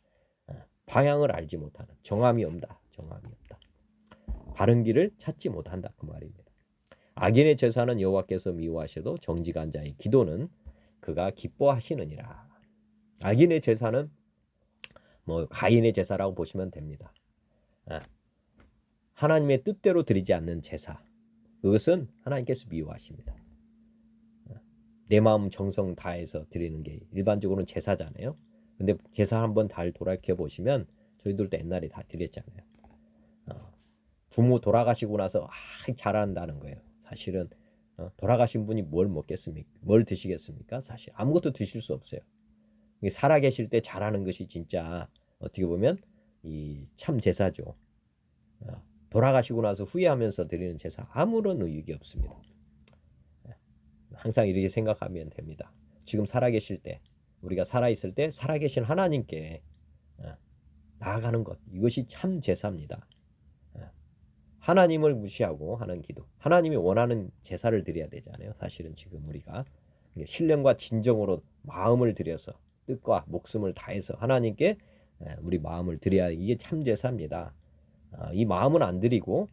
방향을 알지 못하는, 정함이 없다. 바른 길을 찾지 못한다. 그 말입니다. 악인의 제사는 여호와께서 미워하셔도 정직한 자의 기도는 그가 기뻐하시느니라. 악인의 제사는 뭐 가인의 제사라고 보시면 됩니다. 하나님의 뜻대로 드리지 않는 제사, 그것은 하나님께서 미워하십니다. 내 마음 정성 다해서 드리는 게 일반적으로는 제사잖아요. 근데 제사 한번 잘 돌이켜 보시면 저희들도 옛날에 다 드렸잖아요. 부모 돌아가시고 나서 잘한다는 거예요. 사실은 돌아가신 분이 뭘 먹겠습니까? 뭘 드시겠습니까? 사실 아무것도 드실 수 없어요. 살아 계실 때 잘하는 것이 진짜 어떻게 보면 이 참 제사죠. 돌아가시고 나서 후회하면서 드리는 제사 아무런 의욕이 없습니다. 항상 이렇게 생각하면 됩니다. 지금 살아계실 때, 우리가 살아있을 때 살아계신 하나님께 나아가는 것, 이것이 참 제사입니다. 하나님을 무시하고 하는 기도, 하나님이 원하는 제사를 드려야 되잖아요. 사실은 지금 우리가 신령과 진정으로 마음을 들여서 뜻과 목숨을 다해서 하나님께 우리 마음을 드려야 이게 참 제사입니다. 이 마음은 안 드리고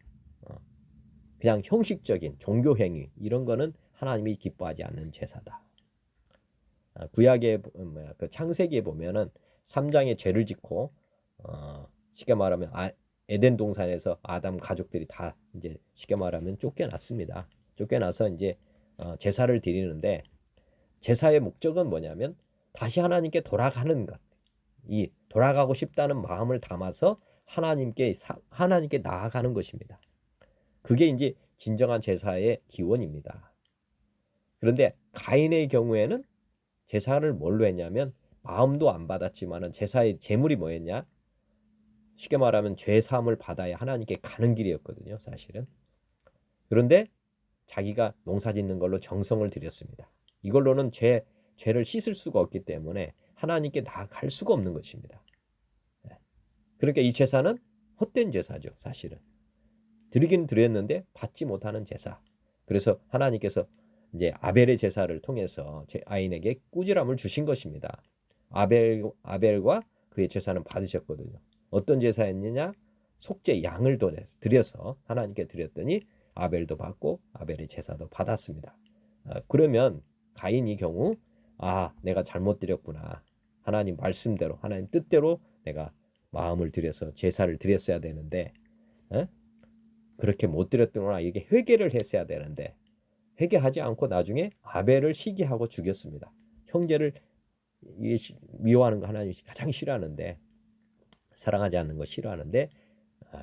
그냥 형식적인 종교 행위 이런 거는 하나님이 기뻐하지 않는 제사다. 구약의 그 창세기에 보면은 3장에 죄를 짓고 쉽게 말하면 에덴 동산에서 아담 가족들이 다 이제 쉽게 말하면 쫓겨났습니다. 쫓겨나서 이제 제사를 드리는데 제사의 목적은 뭐냐면 다시 하나님께 돌아가는 것. 이 돌아가고 싶다는 마음을 담아서 하나님께 나아가는 것입니다. 그게 이제 진정한 제사의 기원입니다. 그런데 가인의 경우에는 제사를 뭘로 했냐면 마음도 안 받았지만은 제사의 제물이 뭐였냐? 쉽게 말하면 죄 사함을 받아야 하나님께 가는 길이었거든요, 사실은. 그런데 자기가 농사 짓는 걸로 정성을 들였습니다. 이걸로는 죄를 씻을 수가 없기 때문에 하나님께 나아갈 수가 없는 것입니다. 그러니까 이 제사는 헛된 제사죠, 사실은. 드리긴 드렸는데 받지 못하는 제사. 그래서 하나님께서 이제 아벨의 제사를 통해서 가인에게 꾸지람을 주신 것입니다. 아벨과 그의 제사는 받으셨거든요. 어떤 제사였느냐? 속죄 양을 드려서 하나님께 드렸더니 아벨도 받고 아벨의 제사도 받았습니다. 그러면 가인이 경우 내가 잘못 드렸구나. 하나님 말씀대로 하나님 뜻대로 내가 마음을 들여서 제사를 드렸어야 되는데 그렇게 못 드렸더구나. 이게 회개를 했어야 되는데 회개하지 않고 나중에 아벨을 시기하고 죽였습니다. 형제를 미워하는 거 하나님이 가장 싫어하는데 사랑하지 않는 거 싫어하는데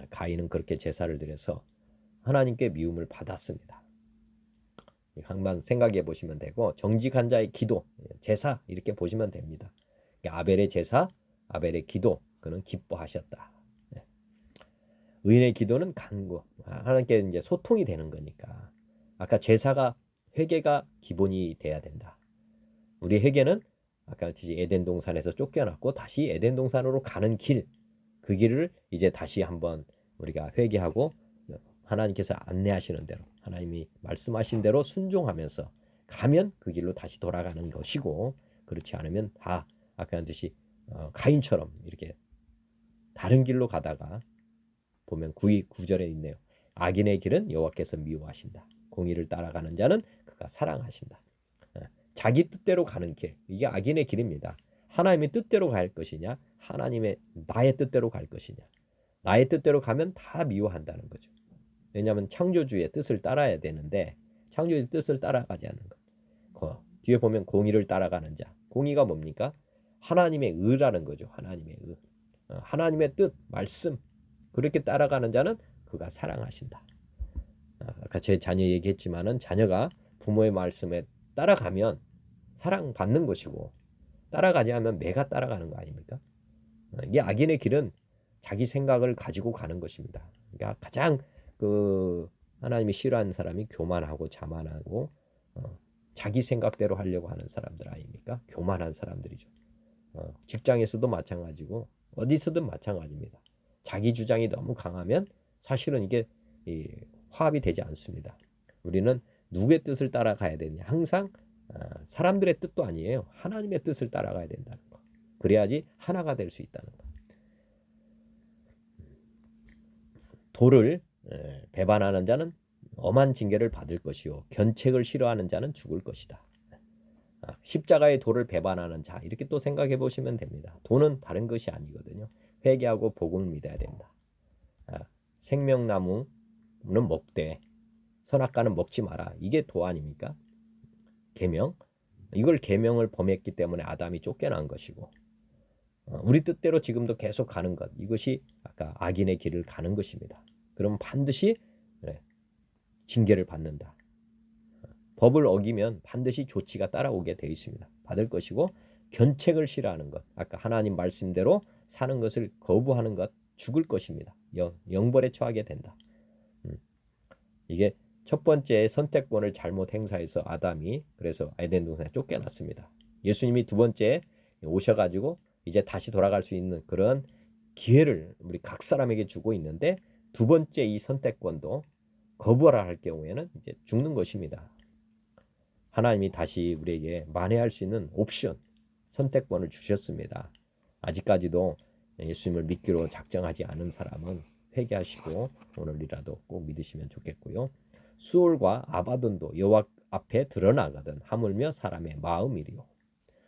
가인은 그렇게 제사를 드려서 하나님께 미움을 받았습니다. 한번 생각해 보시면 되고 정직한 자의 기도, 제사 이렇게 보시면 됩니다. 아벨의 제사, 아벨의 기도 그는 기뻐하셨다. 의인의 기도는 간구, 하나님께 이제 소통이 되는 거니까. 아까 제사가 회개가 기본이 돼야 된다. 우리 회개는 아까 같이 에덴 동산에서 쫓겨났고 다시 에덴 동산으로 가는 길, 그 길을 이제 다시 한번 우리가 회개하고 하나님께서 안내하시는 대로 하나님이 말씀하신 대로 순종하면서 가면 그 길로 다시 돌아가는 것이고 그렇지 않으면 다 아까 한듯이 가인처럼 이렇게 다른 길로 가다가 보면 9절에 있네요. 악인의 길은 여호와께서 미워하신다. 공의를 따라가는 자는 그가 사랑하신다. 자기 뜻대로 가는 길, 이게 악인의 길입니다. 하나님의 뜻대로 갈 것이냐, 나의 뜻대로 갈 것이냐. 나의 뜻대로 가면 다 미워한다는 거죠. 왜냐하면 창조주의 뜻을 따라야 되는데 창조주의 뜻을 따라가지 않는 것. 뒤에 보면 공의를 따라가는 자. 공의가 뭡니까? 하나님의 의라는 거죠. 하나님의 의. 하나님의 뜻, 말씀. 그렇게 따라가는 자는 그가 사랑하신다. 아까 제 자녀 얘기했지만은 자녀가 부모의 말씀에 따라가면 사랑받는 것이고 따라가지 않으면 매가 따라가는 거 아닙니까? 이게 악인의 길은 자기 생각을 가지고 가는 것입니다. 그러니까 가장 하나님이 싫어하는 사람이 교만하고 자만하고 자기 생각대로 하려고 하는 사람들 아닙니까? 교만한 사람들이죠. 직장에서도 마찬가지고 어디서든 마찬가지입니다. 자기 주장이 너무 강하면 사실은 이게 화합이 되지 않습니다. 우리는 누구의 뜻을 따라가야 되느냐? 항상 사람들의 뜻도 아니에요. 하나님의 뜻을 따라가야 된다는 거. 그래야지 하나가 될 수 있다는 거. 도를 배반하는 자는 엄한 징계를 받을 것이요 견책을 싫어하는 자는 죽을 것이다. 십자가의 도를 배반하는 자 이렇게 또 생각해 보시면 됩니다. 도는 다른 것이 아니거든요. 회개하고 복음을 믿어야 된다. 생명나무는 먹되 선악과는 먹지 마라. 이게 도 아닙니까? 계명. 이걸 계명을 범했기 때문에 아담이 쫓겨난 것이고 우리 뜻대로 지금도 계속 가는 것. 이것이 아까 악인의 길을 가는 것입니다. 그럼 반드시 징계를 받는다. 법을 어기면 반드시 조치가 따라오게 되어 있습니다. 받을 것이고 견책을 싫어하는 것. 아까 하나님 말씀대로 사는 것을 거부하는 것. 죽을 것입니다. 영벌에 처하게 된다. 이게 첫 번째 선택권을 잘못 행사해서 아담이 그래서 에덴 동산에 쫓겨났습니다. 예수님이 두 번째 오셔가지고 이제 다시 돌아갈 수 있는 그런 기회를 우리 각 사람에게 주고 있는데 두 번째 이 선택권도 거부하라 할 경우에는 이제 죽는 것입니다. 하나님이 다시 우리에게 만회할 수 있는 옵션, 선택권을 주셨습니다. 아직까지도 예수님을 믿기로 작정하지 않은 사람은 회개하시고 오늘이라도 꼭 믿으시면 좋겠고요. 수올과 아바돈도 여호와 앞에 드러나거든 하물며 사람의 마음이리요.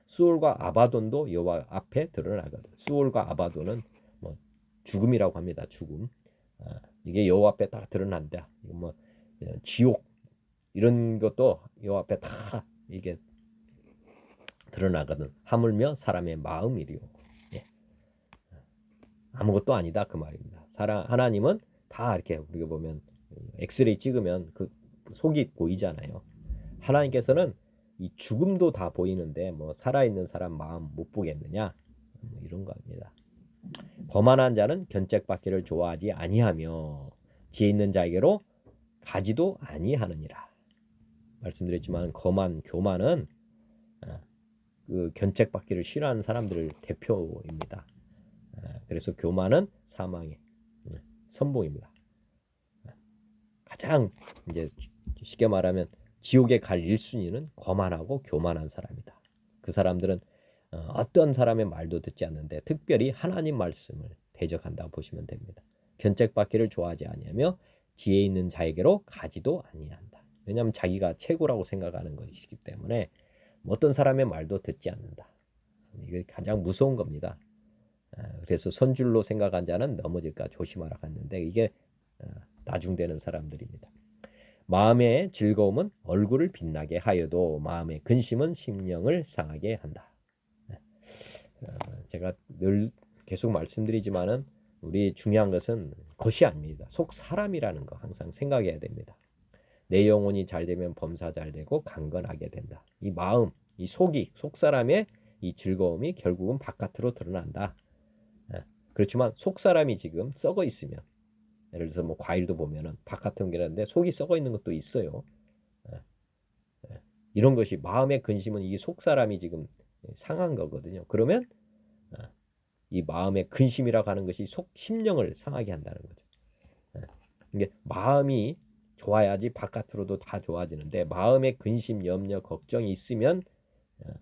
수올과 아바돈도 여호와 앞에 드러나거든. 수올과 아바돈은 뭐 죽음이라고 합니다. 죽음. 이게 여호와 앞에 딱 드러난다. 이거 뭐 지옥 이런 것도 여호와 앞에 다 이게 드러나거든. 하물며 사람의 마음이리요. 예. 아무것도 아니다 그 말입니다. 하나님은 다 이렇게 우리가 보면 엑스레이 찍으면 그 속이 보이잖아요. 하나님께서는 이 죽음도 다 보이는데 뭐 살아있는 사람 마음 못 보겠느냐, 뭐 이런 겁니다. 거만한 자는 견책받기를 좋아하지 아니하며 지혜 있는 자에게로 가지도 아니하느니라. 말씀드렸지만 교만은 그 견책받기를 싫어하는 사람들을 대표입니다. 그래서 교만은 사망의 선봉입니다. 가장 이제 쉽게 말하면 지옥에 갈 1순위는 거만하고 교만한 사람이다. 그 사람들은 어떤 사람의 말도 듣지 않는데 특별히 하나님 말씀을 대적한다고 보시면 됩니다. 견책받기를 좋아하지 아니하며 지혜 있는 자에게로 가지도 아니한다. 왜냐하면 자기가 최고라고 생각하는 것이기 때문에 어떤 사람의 말도 듣지 않는다. 이게 가장 무서운 겁니다. 그래서 선줄로 생각한 자는 넘어질까 조심하라 했는데 이게 나중되는 사람들입니다. 마음의 즐거움은 얼굴을 빛나게 하여도 마음의 근심은 심령을 상하게 한다. 제가 늘 계속 말씀드리지만은 우리 중요한 것은 것이 아닙니다. 속 사람이라는 거 항상 생각해야 됩니다. 내 영혼이 잘 되면 범사 잘 되고 강건하게 된다. 이 마음, 이 속이, 속 사람의 이 즐거움이 결국은 바깥으로 드러난다. 그렇지만 속 사람이 지금 썩어 있으면, 예를 들어서 뭐 과일도 보면은 바깥은 괜찮은데 속이 썩어 있는 것도 있어요. 이런 것이 마음의 근심은 이 속 사람이 지금 상한 거거든요. 그러면 이 마음의 근심이라고 하는 것이 속 심령을 상하게 한다는 거죠. 이게 마음이 좋아야지 바깥으로도 다 좋아지는데 마음의 근심, 염려, 걱정이 있으면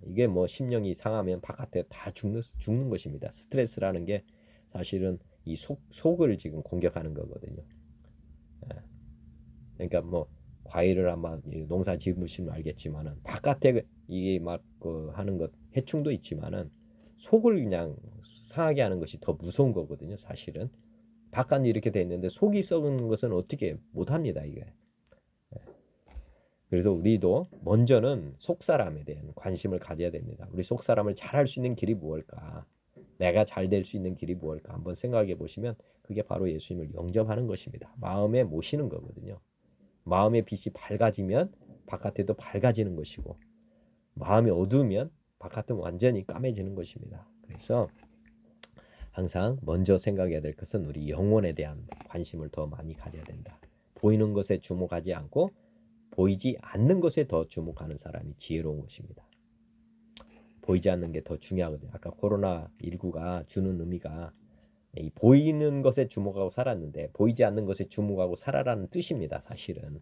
이게 뭐 심령이 상하면 바깥에 다 죽는 것입니다. 스트레스라는 게 사실은 이 속을 지금 공격하는 거거든요. 그러니까 뭐 과일을 아마 농사 지으시면 알겠지만은 바깥에 이게 막 하는 것 해충도 있지만은 속을 그냥 상하게 하는 것이 더 무서운 거거든요. 사실은 바깥이 이렇게 돼 있는데 속이 썩은 것은 어떻게 못합니다. 이게. 그래서 우리도 먼저는 속 사람에 대한 관심을 가져야 됩니다. 우리 속 사람을 잘할 수 있는 길이 무엇일까? 내가 잘 될 수 있는 길이 무엇일까? 한번 생각해 보시면 그게 바로 예수님을 영접하는 것입니다. 마음에 모시는 거거든요. 마음의 빛이 밝아지면 바깥에도 밝아지는 것이고 마음이 어두우면 바깥은 완전히 까매지는 것입니다. 그래서 항상 먼저 생각해야 될 것은 우리 영혼에 대한 관심을 더 많이 가져야 된다. 보이는 것에 주목하지 않고 보이지 않는 것에 더 주목하는 사람이 지혜로운 것입니다. 보이지 않는 게 더 중요하거든요. 아까 코로나19가 주는 의미가 이 보이는 것에 주목하고 살았는데 보이지 않는 것에 주목하고 살아라는 뜻입니다. 사실은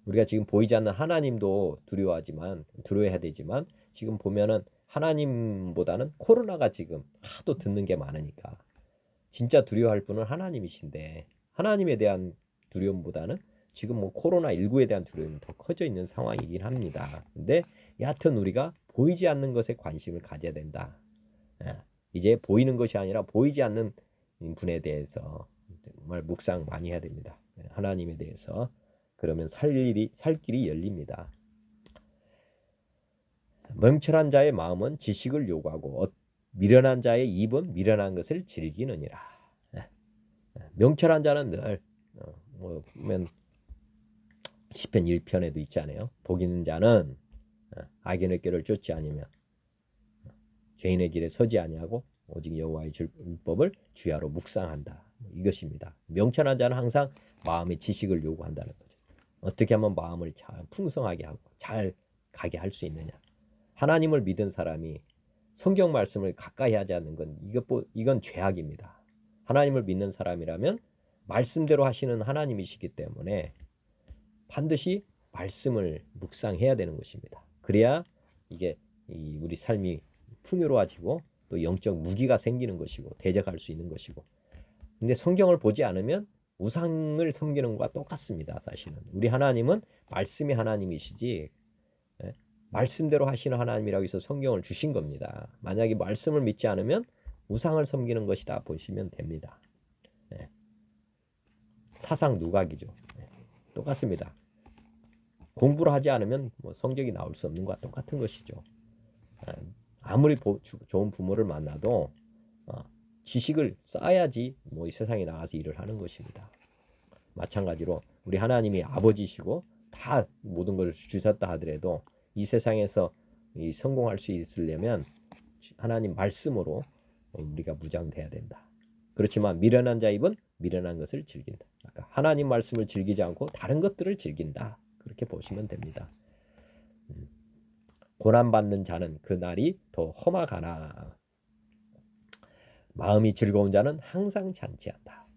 우리가 지금 보이지 않는 하나님도 두려워해야 되지만 지금 보면은 하나님보다는 코로나가 지금 하도 듣는 게 많으니까 진짜 두려워할 분은 하나님이신데 하나님에 대한 두려움보다는 지금 뭐 코로나19에 대한 두려움이 더 커져 있는 상황이긴 합니다. 근데 여하튼 우리가 보이지 않는 것에 관심을 가져야 된다. 이제 보이는 것이 아니라 보이지 않는 분에 대해서 정말 묵상 많이 해야 됩니다. 하나님에 대해서. 그러면 살 길이 열립니다. 멍청한 자의 마음은 지식을 요구하고 미련한 자의 입은 미련한 것을 즐기느니라. 명철한 자는 늘 뭐 보면 시편 1편에도 있잖아요. 복 있는 자는 악인의 길을 쫓지 아니며 죄인의 길에 서지 아니하고 오직 여호와의 율법을 주야로 묵상한다. 이것입니다. 명철한 자는 항상 마음의 지식을 요구한다는 거죠. 어떻게 하면 마음을 잘 풍성하게 하고 잘 가게 할 수 있느냐. 하나님을 믿은 사람이 성경 말씀을 가까이 하지 않는 건 이건 죄악입니다. 하나님을 믿는 사람이라면 말씀대로 하시는 하나님이시기 때문에 반드시 말씀을 묵상해야 되는 것입니다. 그래야 이게 우리 삶이 풍요로워지고 또 영적 무기가 생기는 것이고 대적할 수 있는 것이고. 근데 성경을 보지 않으면 우상을 섬기는 것과 똑같습니다. 사실은 우리 하나님은 말씀의 하나님이시지, 예? 말씀대로 하시는 하나님이라고 해서 성경을 주신 겁니다. 만약에 말씀을 믿지 않으면 우상을 섬기는 것이다 보시면 됩니다. 예. 사상 누각이죠. 예. 똑같습니다. 공부를 하지 않으면 뭐 성적이 나올 수 없는 것과 똑같은 것이죠. 아무리 좋은 부모를 만나도 지식을 쌓아야지 뭐 이 세상에 나가서 일을 하는 것입니다. 마찬가지로 우리 하나님이 아버지시고 다 모든 것을 주셨다 하더라도 이 세상에서 성공할 수 있으려면 하나님 말씀으로 우리가 무장돼야 된다. 그렇지만 미련한 자 입은 미련한 것을 즐긴다. 아까 하나님 말씀을 즐기지 않고 다른 것들을 즐긴다. 그렇게 보시면 됩니다. 고난받는 자는 그 날이 더 험하가나 마음이 즐거운 자는 항상 잔치한다.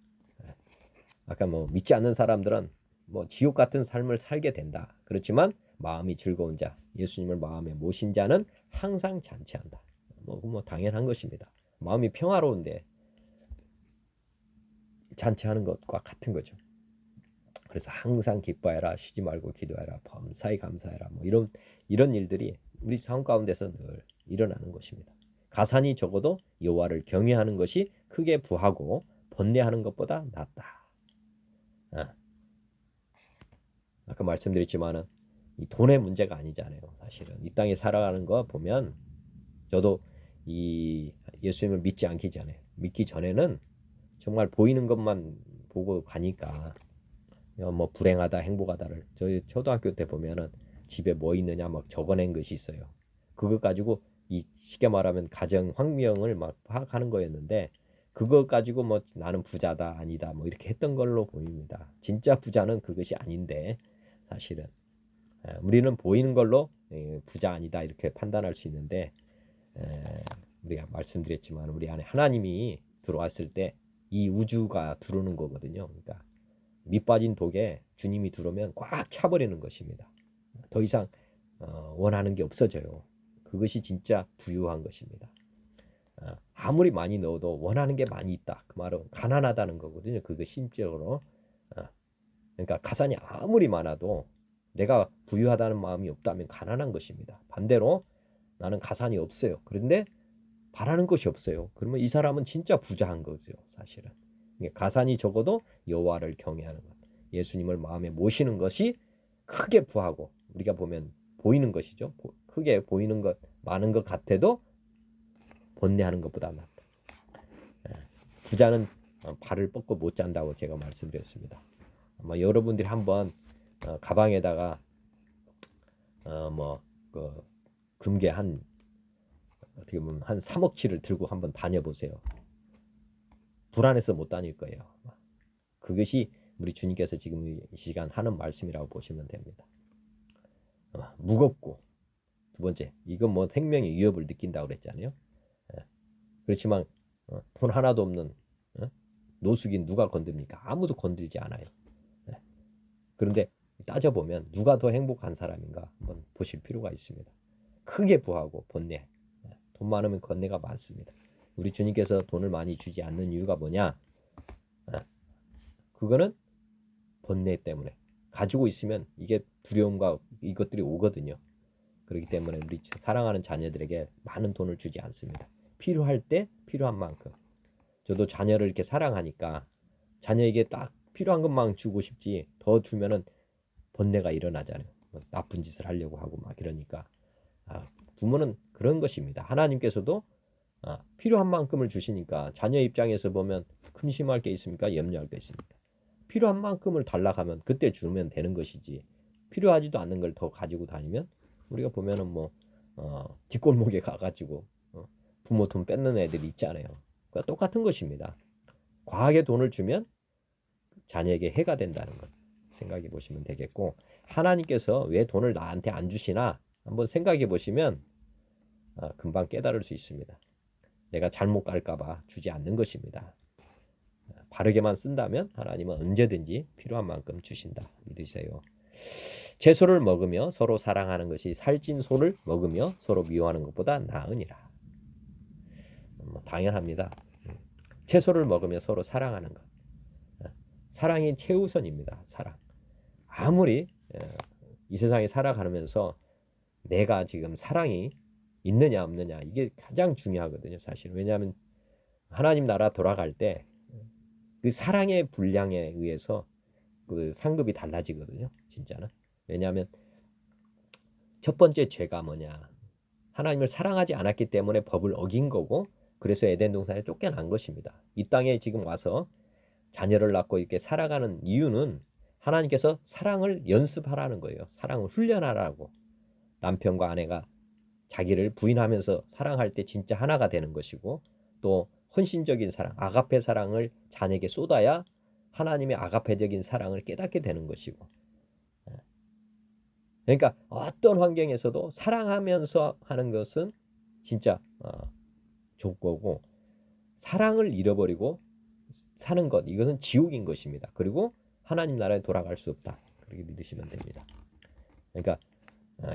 아까 뭐 믿지 않는 사람들은 뭐 지옥 같은 삶을 살게 된다. 그렇지만 마음이 즐거운 자, 예수님을 마음에 모신 자는 항상 잔치한다. 뭐 당연한 것입니다. 마음이 평화로운데 잔치하는 것과 같은 거죠. 그래서 항상 기뻐해라, 쉬지 말고 기도해라, 범사에 감사해라. 뭐 이런 일들이 우리 삶 가운데서 늘 일어나는 것입니다. 가산이 적어도 여호와를 경외하는 것이 크게 부하고 번뇌하는 것보다 낫다. 아까 말씀드렸지만은 이 돈의 문제가 아니잖아요. 사실은 이 땅에 살아가는 거 보면 저도 이 예수님을 믿기 전에는 정말 보이는 것만 보고 가니까 뭐 불행하다, 행복하다를 저희 초등학교 때 보면은 집에 뭐 있느냐 막 적어낸 것이 있어요. 그것 가지고 이 쉽게 말하면 가정 환경을 막 파악하는 거였는데 그것 가지고 뭐 나는 부자다 아니다 뭐 이렇게 했던 걸로 보입니다. 진짜 부자는 그것이 아닌데 사실은 우리는 보이는 걸로 부자 아니다 이렇게 판단할 수 있는데 우리가 말씀드렸지만 우리 안에 하나님이 들어왔을 때 이 우주가 들어오는 거거든요. 그러니까 밑 빠진 독에 주님이 들어오면 꽉 차버리는 것입니다. 더 이상 원하는 게 없어져요. 그것이 진짜 부유한 것입니다. 아무리 많이 넣어도 원하는 게 많이 있다. 그 말은 가난하다는 거거든요. 그거 심적으로. 그러니까 가산이 아무리 많아도 내가 부유하다는 마음이 없다면 가난한 것입니다. 반대로 나는 가산이 없어요. 그런데 바라는 것이 없어요. 그러면 이 사람은 진짜 부자한 거죠. 사실은. 가산이 적어도 여호와를 경외하는 것. 예수님을 마음에 모시는 것이 크게 부하고 우리가 보면 보이는 것이죠. 크게 보이는 것 많은 것 같아도 번뇌하는 것보다 낫다. 부자는 발을 뻗고 못 잔다고 제가 말씀드렸습니다. 아마 여러분들이 한번 가방에다가 금괴 어떻게 보면 한 3억치를 들고 한번 다녀보세요. 불안해서 못 다닐 거예요. 그것이 우리 주님께서 지금 이 시간 하는 말씀이라고 보시면 됩니다. 무겁고 두 번째, 이건 뭐 생명의 위협을 느낀다고 그랬잖아요. 그렇지만 돈 하나도 없는 노숙인 누가 건듭니까? 아무도 건들지 않아요. 그런데 따져보면 누가 더 행복한 사람인가 한번 보실 필요가 있습니다. 크게 부하고 번뇌. 돈 많으면 번뇌가 많습니다. 우리 주님께서 돈을 많이 주지 않는 이유가 뭐냐? 그거는 번뇌 때문에. 가지고 있으면 이게 두려움과 이것들이 오거든요. 그렇기 때문에 우리 사랑하는 자녀들에게 많은 돈을 주지 않습니다. 필요할 때 필요한 만큼. 저도 자녀를 이렇게 사랑하니까 자녀에게 딱 필요한 것만 주고 싶지 더 주면은 번뇌가 일어나잖아요. 나쁜 짓을 하려고 하고 막 이러니까 부모는 그런 것입니다. 하나님께서도 필요한 만큼을 주시니까 자녀 입장에서 보면 근심할 게 있습니까? 염려할 게 있습니까? 필요한 만큼을 달라가면 그때 주면 되는 것이지 필요하지도 않는 걸 더 가지고 다니면 우리가 보면은 뭐 뒷골목에 가가지고 부모 돈 뺏는 애들이 있잖아요. 그러니까 똑같은 것입니다. 과하게 돈을 주면 자녀에게 해가 된다는 것 생각해 보시면 되겠고 하나님께서 왜 돈을 나한테 안 주시나 한번 생각해 보시면 금방 깨달을 수 있습니다. 내가 잘못 갈까봐 주지 않는 것입니다. 바르게만 쓴다면 하나님은 언제든지 필요한 만큼 주신다. 믿으세요. 채소를 먹으며 서로 사랑하는 것이 살찐 소를 먹으며 서로 미워하는 것보다 나으니라. 당연합니다. 채소를 먹으며 서로 사랑하는 것. 사랑이 최우선입니다. 사랑. 아무리 이 세상에 살아가면서 내가 지금 사랑이 있느냐 없느냐 이게 가장 중요하거든요. 사실. 왜냐하면 하나님 나라 돌아갈 때 그 사랑의 분량에 의해서 그 상급이 달라지거든요. 진짜는. 왜냐하면 첫 번째 죄가 뭐냐. 하나님을 사랑하지 않았기 때문에 법을 어긴 거고 그래서 에덴 동산에 쫓겨난 것입니다. 이 땅에 지금 와서 자녀를 낳고 이렇게 살아가는 이유는 하나님께서 사랑을 연습하라는 거예요. 사랑을 훈련하라고. 남편과 아내가 자기를 부인하면서 사랑할 때 진짜 하나가 되는 것이고 또 헌신적인 사랑, 아가페 사랑을 자녀에게 쏟아야 하나님의 아가페적인 사랑을 깨닫게 되는 것이고 그러니까 어떤 환경에서도 사랑하면서 하는 것은 진짜 좋고 사랑을 잃어버리고 사는 것 이것은 지옥인 것입니다. 그리고 하나님 나라에 돌아갈 수 없다. 그렇게 믿으시면 됩니다. 그러니까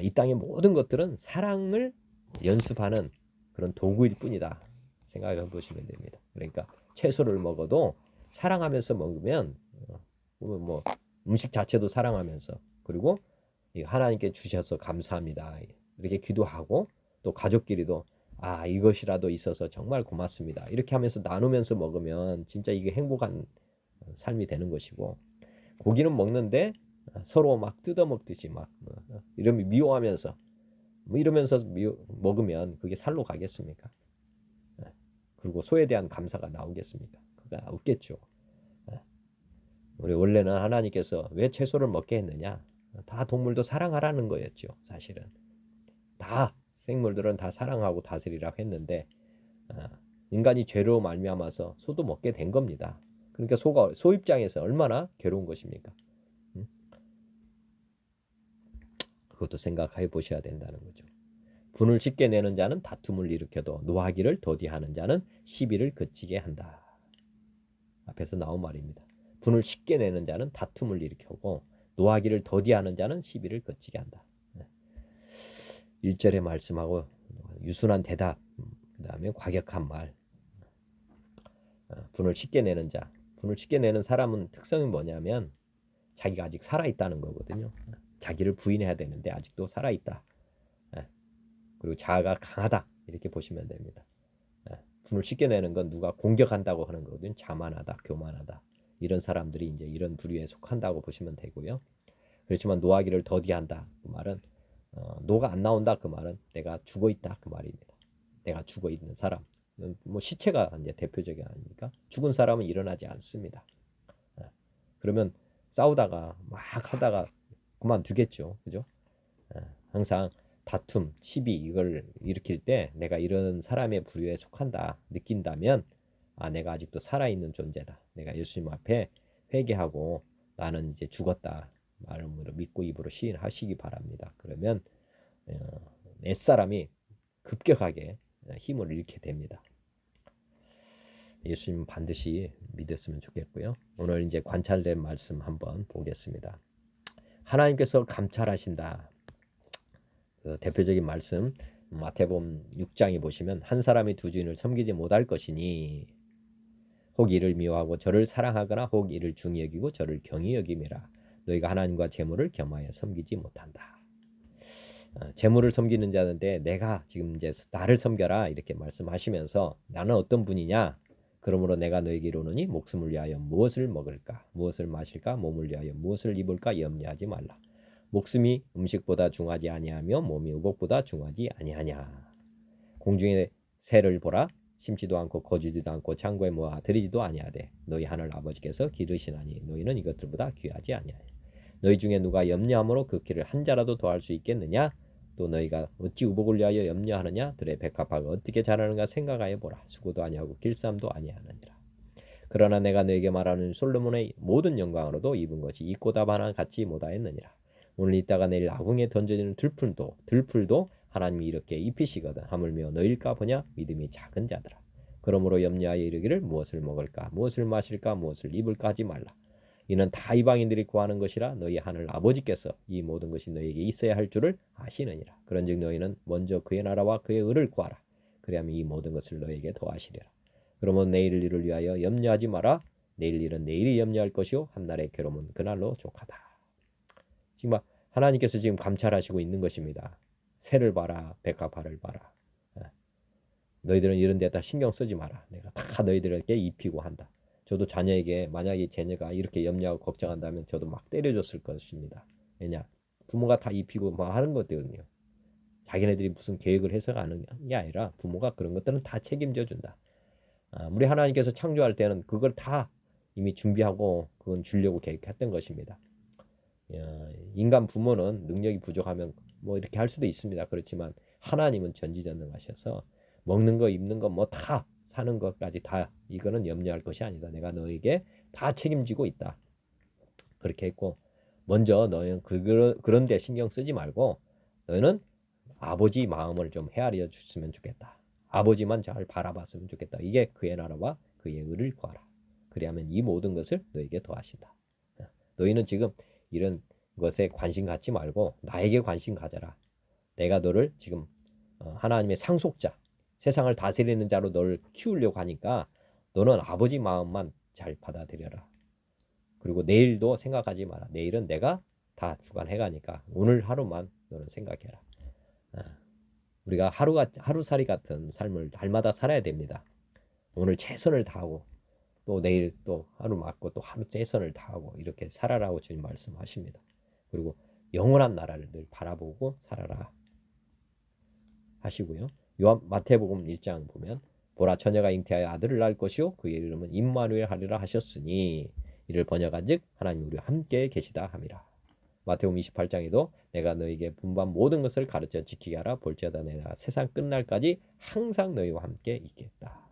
이 땅의 모든 것들은 사랑을 연습하는 그런 도구일 뿐이다. 생각해 보시면 됩니다. 그러니까 채소를 먹어도 사랑하면서 먹으면 뭐 음식 자체도 사랑하면서 그리고 하나님께 주셔서 감사합니다. 이렇게 기도하고 또 가족끼리도 이것이라도 있어서 정말 고맙습니다. 이렇게 하면서 나누면서 먹으면 진짜 이게 행복한 삶이 되는 것이고 고기는 먹는데 서로 막 뜯어먹듯이 막 이러면 미워하면서 이러면서 먹으면 그게 살로 가겠습니까? 그리고 소에 대한 감사가 나오겠습니까? 그게 없겠죠. 우리 원래는 하나님께서 왜 채소를 먹게 했느냐? 다 동물도 사랑하라는 거였죠. 사실은 다 생물들은 다 사랑하고 다스리라고 했는데 인간이 죄로 말미암아서 소도 먹게 된 겁니다. 그러니까 소 입장에서 얼마나 괴로운 것입니까? 그것도 생각해 보셔야 된다는 거죠. 분을 쉽게 내는 자는 다툼을 일으켜도 노하기를 더디하는 자는 시비를 그치게 한다. 앞에서 나온 말입니다. 분을 쉽게 내는 자는 다툼을 일으키고 노하기를 더디하는 자는 시비를 그치게 한다. 1절의 말씀하고 유순한 대답, 그 다음에 과격한 말. 분을 쉽게 내는 자. 분을 쉽게 내는 사람은 특성이 뭐냐면 자기가 아직 살아있다는 거거든요. 자기를 부인해야 되는데 아직도 살아있다. 그리고 자아가 강하다. 이렇게 보시면 됩니다. 분을 쉽게 내는 건 누가 공격한다고 하는 거거든요. 자만하다, 교만하다. 이런 사람들이 이제 이런 부류에 속한다고 보시면 되고요. 그렇지만 노하기를 더디한다. 그 말은 노가 안 나온다. 그 말은 내가 죽어 있다. 그 말입니다. 내가 죽어 있는 사람. 뭐 시체가 이제 대표적이 아닙니까? 죽은 사람은 일어나지 않습니다. 그러면 싸우다가 막 하다가 그만두겠죠. 그죠? 항상 다툼, 시비 이걸 일으킬 때 내가 이런 사람의 부류에 속한다 느낀다면 내가 아직도 살아있는 존재다. 내가 예수님 앞에 회개하고 나는 이제 죽었다. 마음으로 믿고 입으로 시인하시기 바랍니다. 그러면 옛사람이 급격하게 힘을 잃게 됩니다. 예수님 반드시 믿었으면 좋겠고요. 오늘 이제 관찰된 말씀 한번 보겠습니다. 하나님께서 감찰하신다. 그 대표적인 말씀 마태복음 6장에 보시면 한 사람이 두 주인을 섬기지 못할 것이니 혹 이를 미워하고 저를 사랑하거나 혹 이를 중히 여기고 저를 경히 여김이라. 너희가 하나님과 재물을 겸하여 섬기지 못한다. 재물을 섬기는 자인데 내가 지금 이제 나를 섬겨라 이렇게 말씀하시면서 나는 어떤 분이냐? 그러므로 내가 너에게 이르노니 목숨을 위하여 무엇을 먹을까? 무엇을 마실까? 몸을 위하여 무엇을 입을까? 염려하지 말라. 목숨이 음식보다 중하지 아니하며 몸이 의복보다 중하지 아니하냐. 공중의 새를 보라. 심지도 않고 거두지도 않고 창고에 모아 들이지도 아니하되 너희 하늘 아버지께서 기르시나니 너희는 이것들보다 귀하지 아니하냐. 너희 중에 누가 염려함으로 그 길을 한 자라도 더할 수 있겠느냐? 또 너희가 어찌 의복을 위하여 염려하느냐? 들의 백합화가 어떻게 자라는가 생각하여 보라. 수고도 아니하고 길쌈도 아니하느니라. 그러나 내가 너에게 말하는 솔로몬의 모든 영광으로도 입은 것이 이 꽃합 하나 같이 못하였느니라. 오늘 있다가 내일 아궁에 던져지는 들풀도 하나님이 이렇게 입히시거든. 하물며 너일까 보냐? 믿음이 작은 자들아. 그러므로 염려하여 이르기를 무엇을 먹을까? 무엇을 마실까? 무엇을 입을까? 하지 말라. 이는 다 이방인들이 구하는 것이라 너희 하늘 아버지께서 이 모든 것이 너희에게 있어야 할 줄을 아시느니라. 그런즉 너희는 먼저 그의 나라와 그의 의를 구하라. 그리하면 이 모든 것을 너희에게 더하시리라. 그러면 내일 일을 위하여 염려하지 마라. 내일 일은 내일이 염려할 것이요 한날의 괴로움은 그날로 족하다. 지금 하나님께서 지금 감찰하시고 있는 것입니다. 새를 봐라, 백합화를 봐라. 너희들은 이런 데다 신경 쓰지 마라. 내가 다 너희들에게 입히고 한다. 저도 자녀에게 만약에 자녀가 이렇게 염려하고 걱정한다면 저도 막 때려줬을 것입니다. 왜냐? 부모가 다 입히고 뭐 하는 것들은요. 자기네들이 무슨 계획을 해서 가는 게 아니라 부모가 그런 것들은 다 책임져 준다. 우리 하나님께서 창조할 때는 그걸 다 이미 준비하고 그건 주려고 계획했던 것입니다. 인간 부모는 능력이 부족하면 뭐 이렇게 할 수도 있습니다. 그렇지만 하나님은 전지전능하셔서 먹는 거 입는 거 뭐 다 사는 것까지 다 이거는 염려할 것이 아니다. 내가 너에게 다 책임지고 있다. 그렇게 했고 먼저 너는 그런 데 신경 쓰지 말고 너는 아버지 마음을 좀 헤아려 줬으면 좋겠다. 아버지만 잘 바라봤으면 좋겠다. 이게 그의 나라와 그의 의를 구하라. 그리하면 이 모든 것을 너에게 더하신다. 너희는 지금 이런 것에 관심 갖지 말고 나에게 관심 가져라. 내가 너를 지금 하나님의 상속자, 세상을 다스리는 자로 너를 키우려고 하니까 너는 아버지 마음만 잘 받아들여라. 그리고 내일도 생각하지 마라. 내일은 내가 다 주관해 가니까 오늘 하루만 너는 생각해라. 우리가 하루살이 같은 삶을 날마다 살아야 됩니다. 오늘 최선을 다하고 또 내일 또 하루 맞고 또 하루 최선을 다하고 이렇게 살아라고 주님 말씀하십니다. 그리고 영원한 나라를 늘 바라보고 살아라 하시고요. 마태복음 1장 보면 보라 처녀가 잉태하여 아들을 낳을 것이요 그의 이름은 임마누엘 하리라 하셨으니 이를 번역한즉 하나님 우리와 함께 계시다 함이라. 마태복음 28장에도 내가 너에게 분반 모든 것을 가르쳐 지키게 하라. 볼지어다 내가 세상 끝날까지 항상 너희와 함께 있겠다.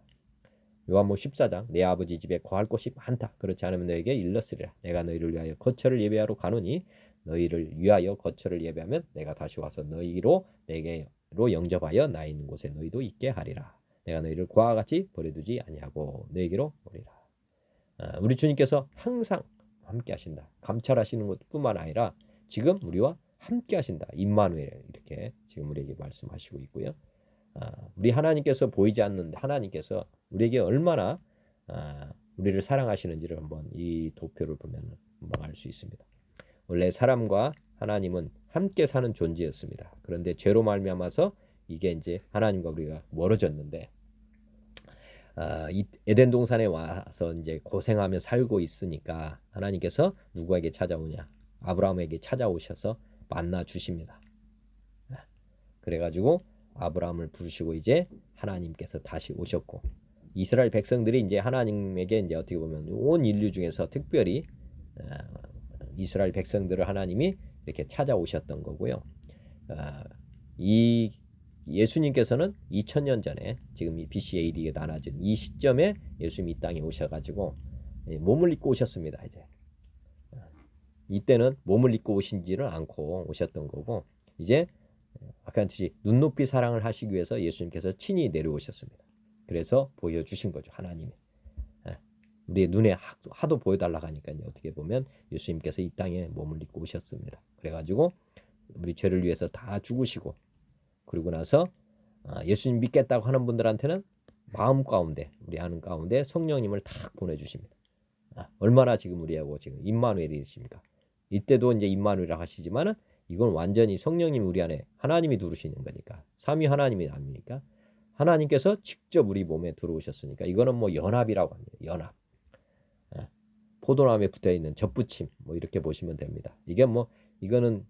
요한복음 14장 내 아버지 집에 거할 곳이 많다. 그렇지 않으면 너에게 일렀으리라. 내가 너희를 위하여 거처를 예배하러 가노니 너희를 위하여 거처를 예배하면 내가 다시 와서 너희로 내게로 영접하여 나 있는 곳에 너희도 있게 하리라. 내가 너희를 고아와 같이 버려두지 아니하고 너에게로 오리라. 우리 주님께서 항상 함께 하신다. 감찰하시는 것뿐만 아니라 지금 우리와 함께 하신다. 임마누엘 이렇게 지금 우리에게 말씀하시고 있고요. 우리 하나님께서 보이지 않는데 하나님께서 우리에게 얼마나 우리를 사랑하시는지를 한번 이 도표를 보면 금방 알 수 있습니다. 원래 사람과 하나님은 함께 사는 존재였습니다. 그런데 죄로 말미암아서 이게 이제 하나님과 우리가 멀어졌는데 이 에덴 동산에 와서 이제 고생하며 살고 있으니까 하나님께서 누구에게 찾아오냐? 아브라함에게 찾아오셔서 만나 주십니다. 그래가지고 아브라함을 부르시고 이제 하나님께서 다시 오셨고 이스라엘 백성들이 이제 하나님에게 이제 어떻게 보면 온 인류 중에서 특별히 이스라엘 백성들을 하나님이 이렇게 찾아오셨던 거고요. 이 예수님께서는 2000년 전에 지금 이 BC AD에 나눠진 이 시점에 예수님이 이 땅에 오셔가지고 몸을 입고 오셨습니다. 이제 이때는 몸을 입고 오신지는 않고 오셨던 거고 이제 아까 했듯이 눈높이 사랑을 하시기 위해서 예수님께서 친히 내려오셨습니다. 그래서 보여주신 거죠. 하나님이 우리의 눈에 하도 보여달라고 하니까 어떻게 보면 예수님께서 이 땅에 몸을 입고 오셨습니다. 그래가지고 우리 죄를 위해서 다 죽으시고 그리고 나서 예수님 믿겠다고 하는 분들한테는 마음 가운데 우리 아는 가운데 성령님을 탁 보내주십니다. 얼마나 지금 우리하고 지금 임마누엘이십니까? 이때도 이제 임마누엘이라고 하시지만은 이건 완전히 성령님 우리 안에 하나님이 두르시는 거니까 삼위 하나님이 아닙니까? 하나님께서 직접 우리 몸에 들어오셨으니까 이거는 뭐 연합이라고 합니다. 연합. 포도나무에 붙어있는 젖붙임 뭐 이렇게 보시면 됩니다. 이게 뭐 이거는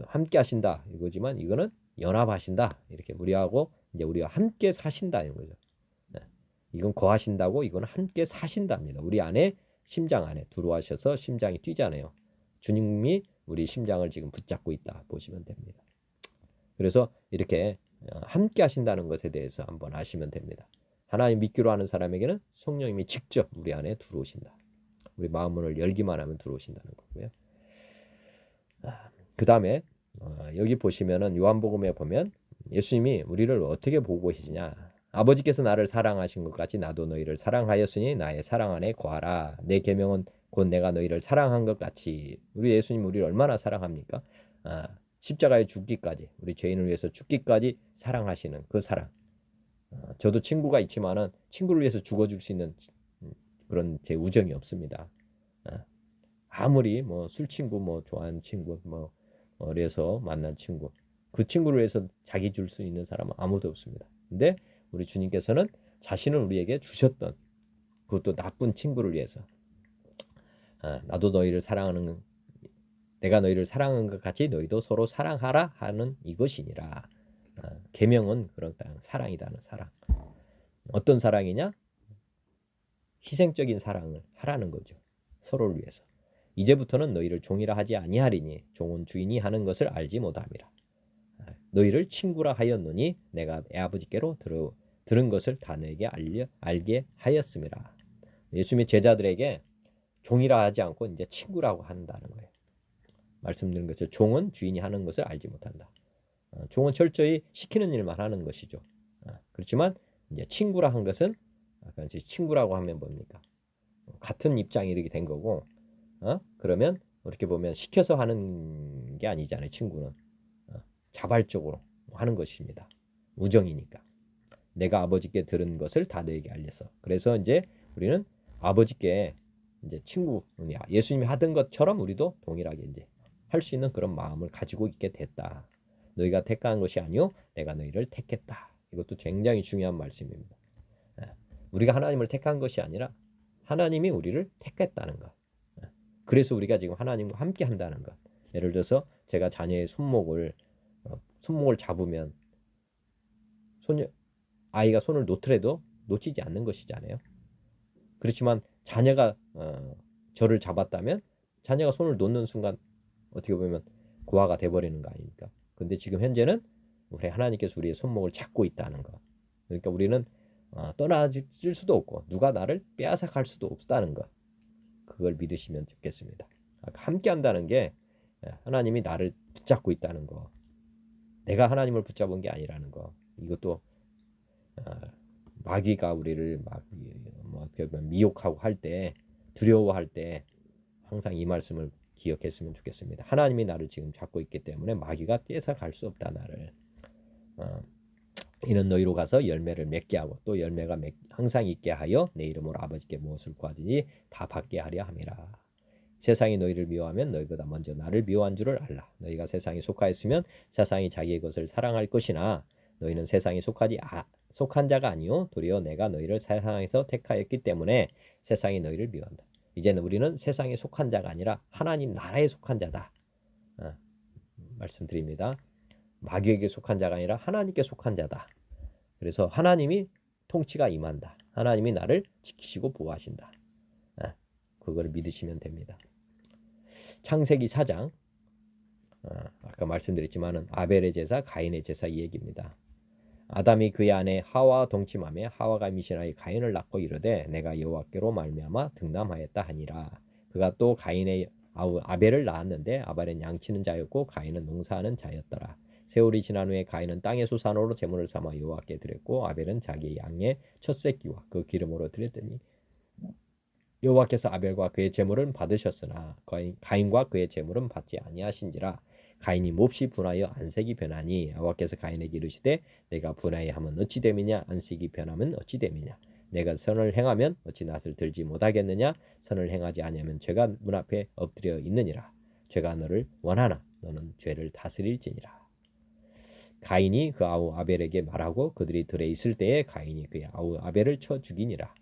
함께 하신다 이거지만 이거는 연합하신다 이렇게 우리하고 이제 우리와 함께 사신다 이런 거죠. 이건 거하신다고 이거는 함께 사신답니다. 우리 안에 심장 안에 들어와셔서 심장이 뛰잖아요. 주님이 우리 심장을 지금 붙잡고 있다 보시면 됩니다. 그래서 이렇게 함께 하신다는 것에 대해서 한번 아시면 됩니다. 하나님 믿기로 하는 사람에게는 성령님이 직접 우리 안에 들어오신다. 우리 마음문을 열기만 하면 들어오신다는 거고요. 그 다음에 여기 보시면은 요한복음에 보면 예수님이 우리를 어떻게 보고 계시냐. 아버지께서 나를 사랑하신 것 같이 나도 너희를 사랑하였으니 나의 사랑 안에 거하라. 내 계명은 곧 내가 너희를 사랑한 것 같이. 우리 예수님 우리를 얼마나 사랑합니까? 십자가에 죽기까지, 우리 죄인을 위해서 죽기까지 사랑하시는 그 사랑. 저도 친구가 있지만은 친구를 위해서 죽어줄 수 있는 그런 제 우정이 없습니다. 아무리 뭐 술 친구, 뭐 좋아하는 친구, 뭐 어려서 만난 친구, 그 친구를 위해서 자기 줄 수 있는 사람은 아무도 없습니다. 근데 우리 주님께서는 자신을 우리에게 주셨던, 그것도 나쁜 친구를 위해서, 나도 너희를 사랑하는, 내가 너희를 사랑한 것 같이 너희도 서로 사랑하라 하는 이것이니라. 계명은 그런 사랑이다는 사랑. 어떤 사랑이냐? 희생적인 사랑을 하라는 거죠. 서로를 위해서. 이제부터는 너희를 종이라 하지 아니하리니 종은 주인이 하는 것을 알지 못함이라. 너희를 친구라 하였노니 내가 내 아버지께로 들은 것을 다 너에게 알게 하였음이라. 예수님의 제자들에게 종이라 하지 않고 이제 친구라고 한다는 거예요. 말씀드린 것처럼 종은 주인이 하는 것을 알지 못한다. 종은 철저히 시키는 일만 하는 것이죠. 그렇지만 이제 친구라 한 것은, 친구라고 하면 뭡니까? 같은 입장이 이렇게 된 거고, 그러면 이렇게 보면 시켜서 하는 게 아니잖아요. 친구는 자발적으로 하는 것입니다. 우정이니까. 내가 아버지께 들은 것을 다 너에게 알려서. 그래서 이제 우리는 아버지께 이제 친구, 예수님이 하던 것처럼 우리도 동일하게 이제 할 수 있는 그런 마음을 가지고 있게 됐다. 너희가 택한 것이 아니요 내가 너희를 택했다. 이것도 굉장히 중요한 말씀입니다. 우리가 하나님을 택한 것이 아니라 하나님이 우리를 택했다는 것. 그래서 우리가 지금 하나님과 함께 한다는 것. 예를 들어서 제가 자녀의 손목을 잡으면 아이가 손을 놓더라도 놓치지 않는 것이잖아요. 그렇지만 자녀가 저를 잡았다면 자녀가 손을 놓는 순간 어떻게 보면 고아가 돼버리는 거 아닙니까? 근데 지금 현재는 우리 하나님께서 우리의 손목을 잡고 있다는 것. 그러니까 우리는 떠나질 수도 없고 누가 나를 빼앗아갈 수도 없다는 것. 그걸 믿으시면 좋겠습니다. 함께 한다는 게 하나님이 나를 붙잡고 있다는 거. 내가 하나님을 붙잡은 게 아니라는 거. 이것도 마귀가 우리를 미혹하고 할 때, 두려워할 때 항상 이 말씀을 기억했으면 좋겠습니다. 하나님이 나를 지금 잡고 있기 때문에 마귀가 떼서갈 수 없다. 나를. 이는 너희로 가서 열매를 맺게 하고 또 열매가 항상 있게 하여 내 이름으로 아버지께 무엇을 구하든지 다 받게 하려 함이라. 세상이 너희를 미워하면 너희보다 먼저 나를 미워한 줄을 알라. 너희가 세상에 속하였으면 세상이 자기의 것을 사랑할 것이나 너희는 세상에 속한 자가 아니요 도리어 내가 너희를 세상에서 택하였기 때문에 세상이 너희를 미워한다. 이제는 우리는 세상에 속한 자가 아니라 하나님 나라에 속한 자다. 말씀드립니다. 마귀에게 속한 자가 아니라 하나님께 속한 자다. 그래서 하나님이 통치가 임한다. 하나님이 나를 지키시고 보호하신다. 그걸 믿으시면 됩니다. 창세기 4장, 아까 말씀드렸지만은 아벨의 제사, 가인의 제사 이 얘기입니다. 아담이 그의 아내 하와와 동침하며 하와가 임신하여 가인을 낳고 이르되 내가 여호와께로 말미암아 등남하였다 하니라. 그가 또 가인의 아우 아벨을 낳았는데 아벨은 양치는 자였고 가인은 농사하는 자였더라. 세월이 지난 후에 가인은 땅의 소산으로 제물을 삼아 여호와께 드렸고 아벨은 자기 양의 첫 새끼와 그 기름으로 드렸더니 여호와께서 아벨과 그의 제물은 받으셨으나 가인과 그의 제물은 받지 아니하신지라. 가인이 몹시 분하여 안색이 변하니 여호와께서 가인에게 이르시되 내가 분하여하면 어찌 됨이냐 안색이 변하면 어찌 됨이냐. 내가 선을 행하면 어찌 낯을 들지 못하겠느냐. 선을 행하지 아니하면 죄가 문 앞에 엎드려 있느니라. 죄가 너를 원하나 너는 죄를 다스릴지니라. 가인이 그 아우 아벨에게 말하고 그들이 들에 있을 때에 가인이 그의 아우 아벨을 쳐 죽이니라.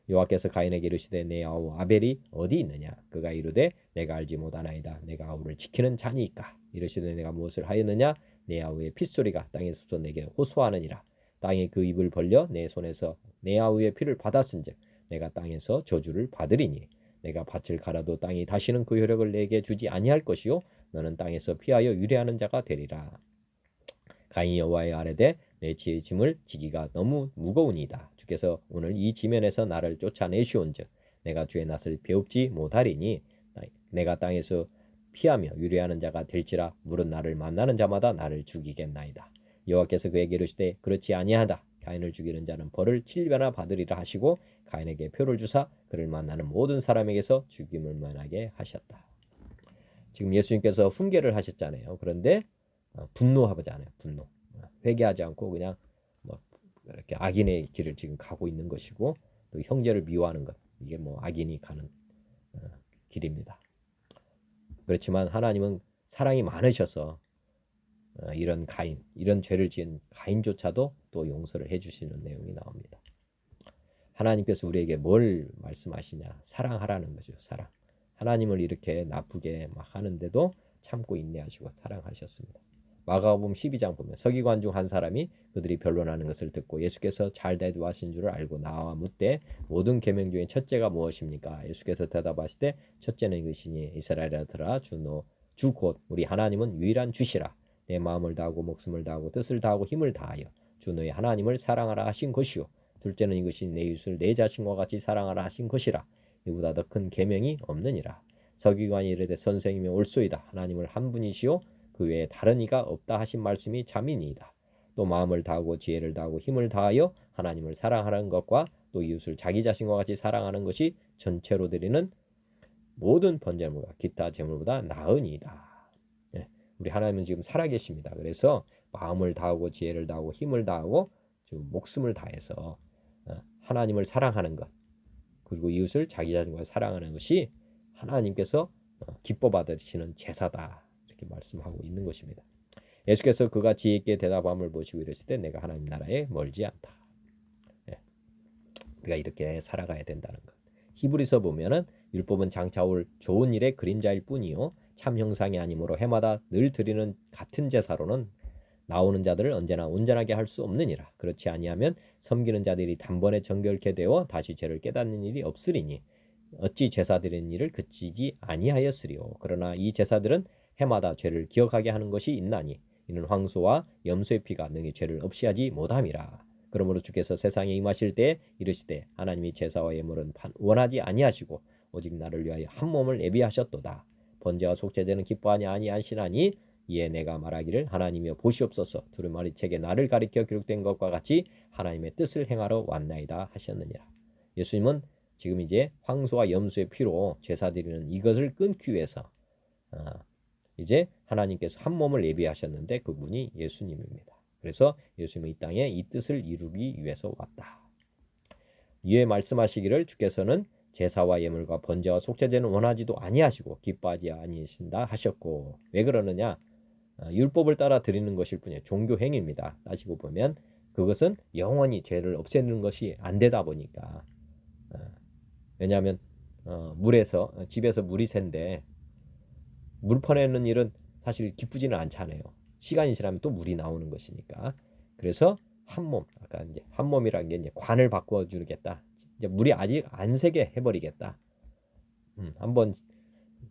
여호와께서 가인에게 이르시되 내 아우 아벨이 어디 있느냐. 그가 이르되 내가 알지 못하나이다. 내가 아우를 지키는 자니이까. 이르시되 내가 무엇을 하였느냐. 내 아우의 핏소리가 땅에서부터 내게 호소하느니라. 땅이 그 입을 벌려 내 손에서 내 아우의 피를 받았은즉 내가 땅에서 저주를 받으리니 내가 밭을 갈아도 땅이 다시는 그 효력을 내게 주지 아니할 것이요 너는 땅에서 피하여 유래하는 자가 되리라. 가인이 여호와의 아뢰되 내 지의 짐을 지기가 너무 무거우니이다. 주께서 오늘 이 지면에서 나를 쫓아내시온즉 내가 주의 낯을 배웁지 못하리니 내가 땅에서 피하며 유래하는 자가 될지라. 물은 나를 만나는 자마다 나를 죽이겠나이다. 여호와께서 그에게 이르시되 그렇지 아니하다. 가인을 죽이는 자는 벌을 7배나 받으리라 하시고 가인에게 표를 주사 그를 만나는 모든 사람에게서 죽임을 면하게 하셨다. 지금 예수님께서 훈계를 하셨잖아요. 그런데 분노하지 않아요. 분노. 회개하지 않고 그냥 뭐 이렇게 악인의 길을 지금 가고 있는 것이고 또 형제를 미워하는 것. 이게 뭐 악인이 가는 길입니다. 그렇지만 하나님은 사랑이 많으셔서 이런 가인, 이런 죄를 지은 가인조차도 또 용서를 해주시는 내용이 나옵니다. 하나님께서 우리에게 뭘 말씀하시냐? 사랑하라는 거죠. 사랑. 하나님을 이렇게 나쁘게 막 하는데도 참고 인내하시고 사랑하셨습니다. 마가복음 12장 보면 서기관 중 한 사람이 그들이 변론하는 것을 듣고 예수께서 잘 대두하신 줄을 알고 나와 묻되 모든 계명 중에 첫째가 무엇입니까? 예수께서 대답하시되 첫째는 이것이니 이스라엘아들아 주 곧 우리 하나님은 유일한 주시라. 내 마음을 다하고 목숨을 다하고 뜻을 다하고 힘을 다하여 주 너희 하나님을 사랑하라 하신 것이요. 둘째는 이것이 내 이웃을 내 자신과 같이 사랑하라 하신 것이라. 이보다 더 큰 계명이 없느니라. 서기관이 이르되 선생님이 옳소이다. 하나님을 한 분이시요 그 외에 다른 이가 없다 하신 말씀이 참이니이다. 또 마음을 다하고 지혜를 다하고 힘을 다하여 하나님을 사랑하는 것과 또 이웃을 자기 자신과 같이 사랑하는 것이 전체로 드리는 모든 번제물과 기타 제물보다 나으니이다. 우리 하나님은 지금 살아계십니다. 그래서 마음을 다하고 지혜를 다하고 힘을 다하고 목숨을 다해서 하나님을 사랑하는 것 그리고 이웃을 자기 자신과 사랑하는 것이 하나님께서 기뻐 받으시는 제사다. 이렇게 말씀하고 있는 것입니다. 예수께서 그가 지혜 있게 대답함을 보시고 이르시되 내가 하나님 나라에 멀지 않다. 우리가 이렇게 살아가야 된다는 것. 히브리서 보면은 율법은 장차 올 좋은 일의 그림자일 뿐이요 참 형상이 아니므로 해마다 늘 드리는 같은 제사로는 나오는 자들을 언제나 온전하게 할 수 없느니라. 그렇지 아니하면 섬기는 자들이 단번에 정결케 되어 다시 죄를 깨닫는 일이 없으리니 어찌 제사 드리는 일을 그치지 아니하였으리요. 그러나 이 제사들은 해마다 죄를 기억하게 하는 것이 있나니 이는 황소와 염소의 피가 능히 죄를 없이 하지 못함이라. 그러므로 주께서 세상에 임하실 때에 이르시되 하나님이 제사와 예물은 원하지 아니하시고 오직 나를 위하여 한 몸을 예비하셨도다. 번제와 속죄제는 기뻐하지 아니하시나니 이에 내가 말하기를 하나님이여 보시옵소서 두루마리 책에 나를 가리켜 기록된 것과 같이 하나님의 뜻을 행하러 왔나이다 하셨느니라. 예수님은 지금 이제 황소와 염소의 피로 제사 드리는 이것을 끊기 위해서 이제 하나님께서 한 몸을 예비하셨는데 그분이 예수님입니다. 그래서 예수님은 이 땅에 이 뜻을 이루기 위해서 왔다. 이에 말씀하시기를 주께서는 제사와 예물과 번제와 속죄제는 원하지도 아니하시고 기뻐하지 아니하신다 하셨고 왜 그러느냐? 율법을 따라 드리는 것일 뿐이에요. 종교 행위입니다. 따지고 보면 그것은 영원히 죄를 없애는 것이 안 되다 보니까 왜냐하면 물에서 집에서 물이 샌데 물 퍼내는 일은 사실 기쁘지는 않잖아요. 시간이 지나면 또 물이 나오는 것이니까. 그래서 한 몸, 아까 이제 한 몸이라는 게 이제 관을 바꿔 주겠다. 이제 물이 아직 안 새게 해버리겠다. 한번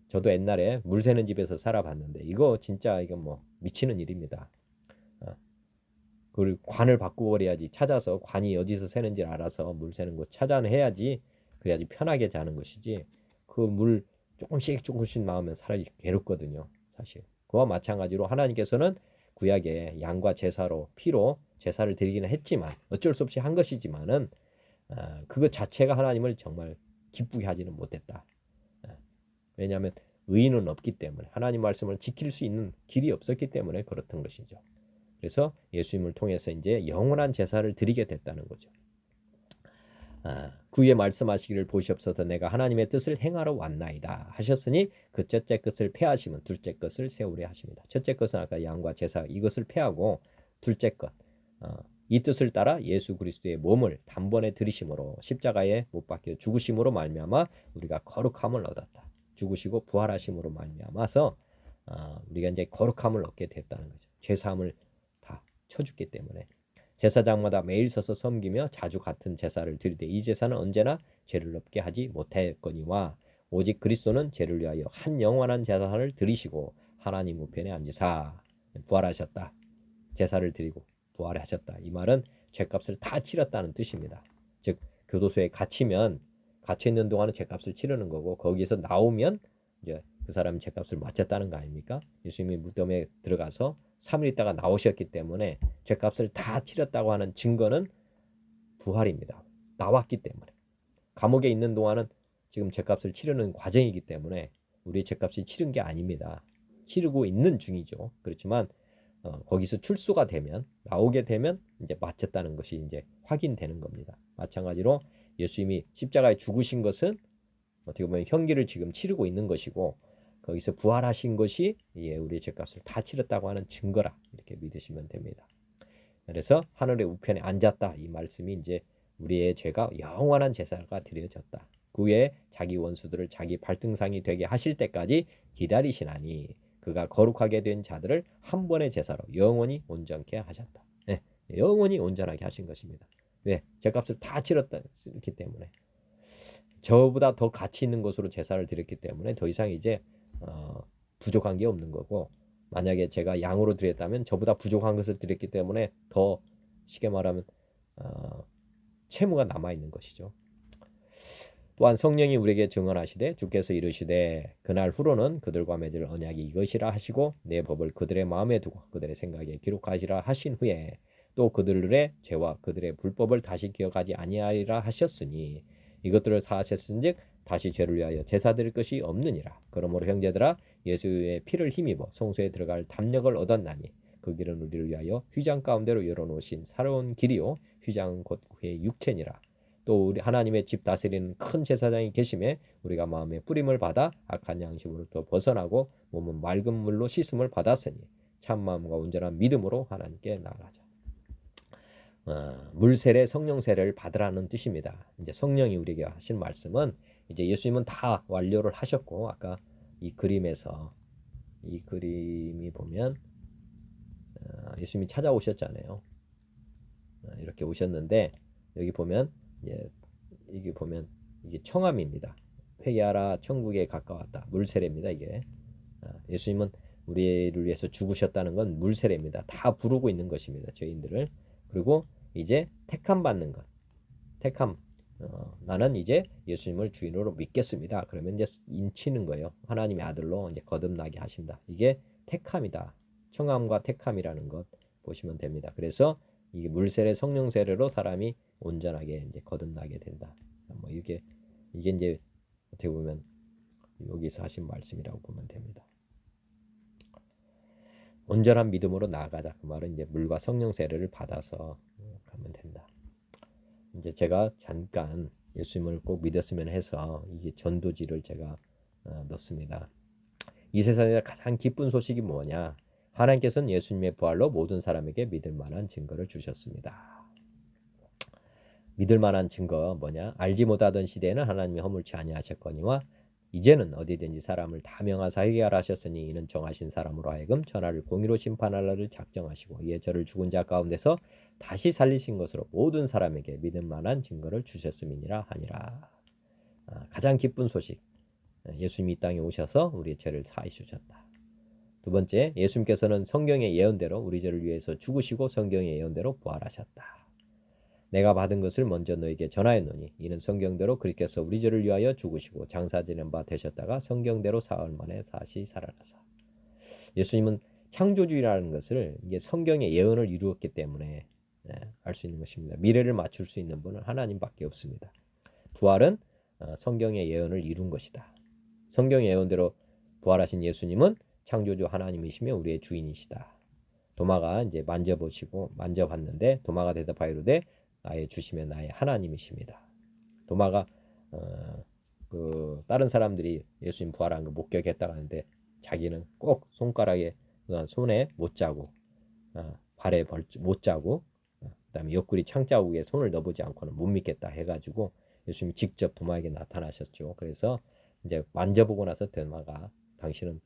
저도 옛날에 물 새는 집에서 살아봤는데 이거 진짜 이건 뭐 미치는 일입니다. 그걸 관을 바꾸어버려야지. 찾아서 관이 어디서 새는지를 알아서 물 새는 곳 찾아내야지. 그래야지 편하게 자는 것이지. 그 물 조금씩 나오면 사람이 괴롭거든요. 사실. 그와 마찬가지로 하나님께서는 구약에 양과 제사로 피로 제사를 드리기는 했지만 어쩔 수 없이 한 것이지만은 그것 자체가 하나님을 정말 기쁘게 하지는 못했다. 왜냐하면 의인은 없기 때문에 하나님 말씀을 지킬 수 있는 길이 없었기 때문에 그렇던 것이죠. 그래서 예수님을 통해서 이제 영원한 제사를 드리게 됐다는 거죠. 그 위에 말씀하시기를 보시옵소서 내가 하나님의 뜻을 행하러 왔나이다 하셨으니 그 첫째 것을 폐하시면 둘째 것을 세우려 하십니다. 첫째 것은 아까 양과 제사 이것을 폐하고 둘째 것 이 뜻을 따라 예수 그리스도의 몸을 단번에 들이심으로 십자가에 못 박혀 죽으심으로 말미암아 우리가 거룩함을 얻었다. 죽으시고 부활하심으로 말미암아서 우리가 이제 거룩함을 얻게 됐다는 거죠. 죄사함을 다 쳐줬기 때문에 제사장마다 매일 서서 섬기며 자주 같은 제사를 드리되 이 제사는 언제나 죄를 없게 하지 못하였거니와 오직 그리스도는 죄를 위하여 한 영원한 제사를 드리시고 하나님 우편에 앉으사 부활하셨다. 제사를 드리고 부활하셨다. 이 말은 죄값을 다 치렀다는 뜻입니다. 즉 교도소에 갇히면 갇혀 있는 동안은 죄값을 치르는 거고 거기에서 나오면 이제 그 사람이 죄값을 마쳤다는 거 아닙니까? 예수님이 무덤에 들어가서 3일 있다가 나오셨기 때문에 죄값을 다 치렀다고 하는 증거는 부활입니다. 나왔기 때문에. 감옥에 있는 동안은 지금 죄값을 치르는 과정이기 때문에 우리의 죄값이 치른 게 아닙니다. 치르고 있는 중이죠. 그렇지만 거기서 출소가 되면, 나오게 되면 이제 마쳤다는 것이 이제 확인되는 겁니다. 마찬가지로 예수님이 십자가에 죽으신 것은 어떻게 보면 형기를 지금 치르고 있는 것이고, 거기서 부활하신 것이 우리의 죄값을 다 치렀다고 하는 증거라, 이렇게 믿으시면 됩니다. 그래서 하늘의 우편에 앉았다, 이 말씀이 이제 우리의 죄가 영원한 제사가 드려졌다. 그 후에 자기 원수들을 자기 발등상이 되게 하실 때까지 기다리시나니 그가 거룩하게 된 자들을 한 번의 제사로 영원히 온전케 하셨다. 네, 영원히 온전하게 하신 것입니다. 왜? 죄값을 다 치렀기 때문에. 저보다 더 가치 있는 것으로 제사를 드렸기 때문에 더 이상 이제 부족한 게 없는 거고, 만약에 제가 양으로 드렸다면 저보다 부족한 것을 드렸기 때문에 더 쉽게 말하면 채무가 남아있는 것이죠. 또한 성령이 우리에게 증언하시되 주께서 이르시되 그날 후로는 그들과 맺을 언약이 이것이라 하시고 내 법을 그들의 마음에 두고 그들의 생각에 기록하시라 하신 후에 또 그들의 죄와 그들의 불법을 다시 기억하지 아니하리라 하셨으니 이것들을 사하셨은즉 다시 죄를 위하여 제사 드릴 것이 없느니라. 그러므로 형제들아 예수의 피를 힘입어 성소에 들어갈 담력을 얻었나니 그 길은 우리를 위하여 휘장 가운데로 열어놓으신 새로운 길이요 휘장은 곧 그의 육체니라. 또 우리 하나님의 집 다스리는 큰 제사장이 계심에 우리가 마음의 뿌림을 받아 악한 양심으로부터 벗어나고 몸은 맑은 물로 씻음을 받았으니 참 마음과 온전한 믿음으로 하나님께 나아가자. 물세례, 성령세례를 받으라는 뜻입니다. 이제 성령이 우리에게 하신 말씀은 이제 예수님은 다 완료를 하셨고, 아까 이 그림에서 이 그림이 보면 예수님이 찾아오셨잖아요. 이렇게 오셨는데 여기 보면 이게 보면 이게 청함입니다. 회개하라 천국에 가까웠다. 물세례입니다. 이게 예수님은 우리를 위해서 죽으셨다는 건 물세례입니다. 다 부르고 있는 것입니다. 죄인들을. 그리고 이제 택함 받는 것. 택함. 나는 이제 예수님을 주인으로 믿겠습니다. 그러면 이제 인치는 거예요. 하나님의 아들로 이제 거듭나게 하신다. 이게 택함이다. 청함과 택함이라는 것 보시면 됩니다. 그래서 이게 물세례, 성령세례로 사람이 온전하게 이제 거듭나게 된다. 뭐 이게 이제 어떻게 보면 여기서 하신 말씀이라고 보면 됩니다. 온전한 믿음으로 나아가자. 그 말은 이제 물과 성령 세례를 받아서 가면 된다. 이제 제가 잠깐 예수님을 꼭 믿었으면 해서 이게 전도지를 제가 넣습니다. 이 세상에 가장 기쁜 소식이 뭐냐? 하나님께서는 예수님의 부활로 모든 사람에게 믿을 만한 증거를 주셨습니다. 믿을 만한 증거 뭐냐? 알지 못하던 시대에는 하나님이 허물치 아니하셨거니와 이제는 어디든지 사람을 다 명하사 회개하라 하셨으니 이는 정하신 사람으로 하여금 천하를 공의로 심판하려를 작정하시고 이에 저를 죽은 자 가운데서 다시 살리신 것으로 모든 사람에게 믿을 만한 증거를 주셨음이니라 하니라. 가장 기쁜 소식, 예수님이 이 땅에 오셔서 우리의 죄를 사해 주셨다. 두 번째, 예수님께서는 성경의 예언대로 우리 죄를 위해서 죽으시고 성경의 예언대로 부활하셨다. 내가 받은 것을 먼저 너에게 전하였노니 이는 성경대로 그리스도께서 우리 죄를 위하여 죽으시고 장사지낸 바 되셨다가 성경대로 사흘 만에 다시 살아나사. 예수님은 창조주의라는 것을 이게 성경의 예언을 이루었기 때문에 알 수 있는 것입니다. 미래를 맞출 수 있는 분은 하나님밖에 없습니다. 부활은 성경의 예언을 이룬 것이다. 성경의 예언대로 부활하신 예수님은 창조주 하나님이시며 우리의 주인이시다. 도마가 이제 만져봤는데 도마가 대답하여 이르되 나의 주시며 나의 하나님이십니다. 도마가 다른 사람들이 예수님 부활한 거 목격했다고 하는데 자기는 꼭 손가락에 손에 못 자고 발에 못 자고 그다음에 옆구리 창자국에 손을 넣어보지 않고는 못 믿겠다 해가지고 예수님이 직접 도마에게 나타나셨죠. 그래서 이제 만져보고 나서 도마가 당신은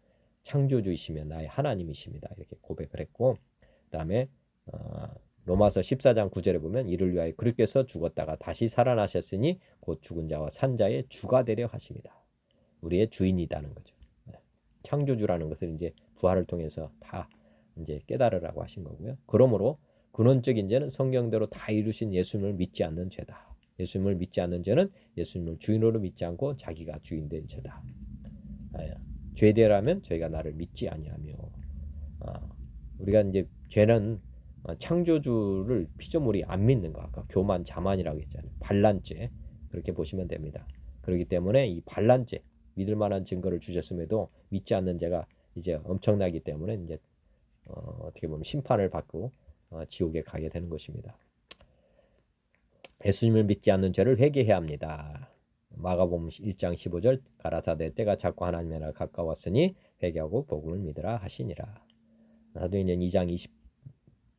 창조주이시며 나의 하나님이십니다. 이렇게 고백을 했고, 그다음에 로마서 14장 9절에 보면 이를 위하여 그리스도께서 죽었다가 다시 살아나셨으니 곧 죽은 자와 산 자의 주가 되려 하십니다. 우리의 주인이라는 거죠. 창조주라는 것을 이제 부활을 통해서 다 이제 깨달으라고 하신 거고요. 그러므로 근원적인 죄는 성경대로 다 이루신 예수님을 믿지 않는 죄다. 예수님을 믿지 않는 죄는 예수님을 주인으로 믿지 않고 자기가 주인 된 죄다. 죄대라면 저희가 나를 믿지 아니하며 우리가 이제 죄는 창조주를 피조물이 안 믿는 거, 아까 교만 자만이라고 했잖아요. 반란죄, 그렇게 보시면 됩니다. 그렇기 때문에 이 반란죄, 믿을 만한 증거를 주셨음에도 믿지 않는 죄가 이제 엄청나기 때문에 이제 어떻게 보면 심판을 받고 지옥에 가게 되는 것입니다. 예수님을 믿지 않는 죄를 회개해야 합니다. 마가복음 1장 15절 가라사대 때가 작고 하나님의 나라가 가까웠으니 회개하고 복음을 믿으라 하시니라. 사도행전 2장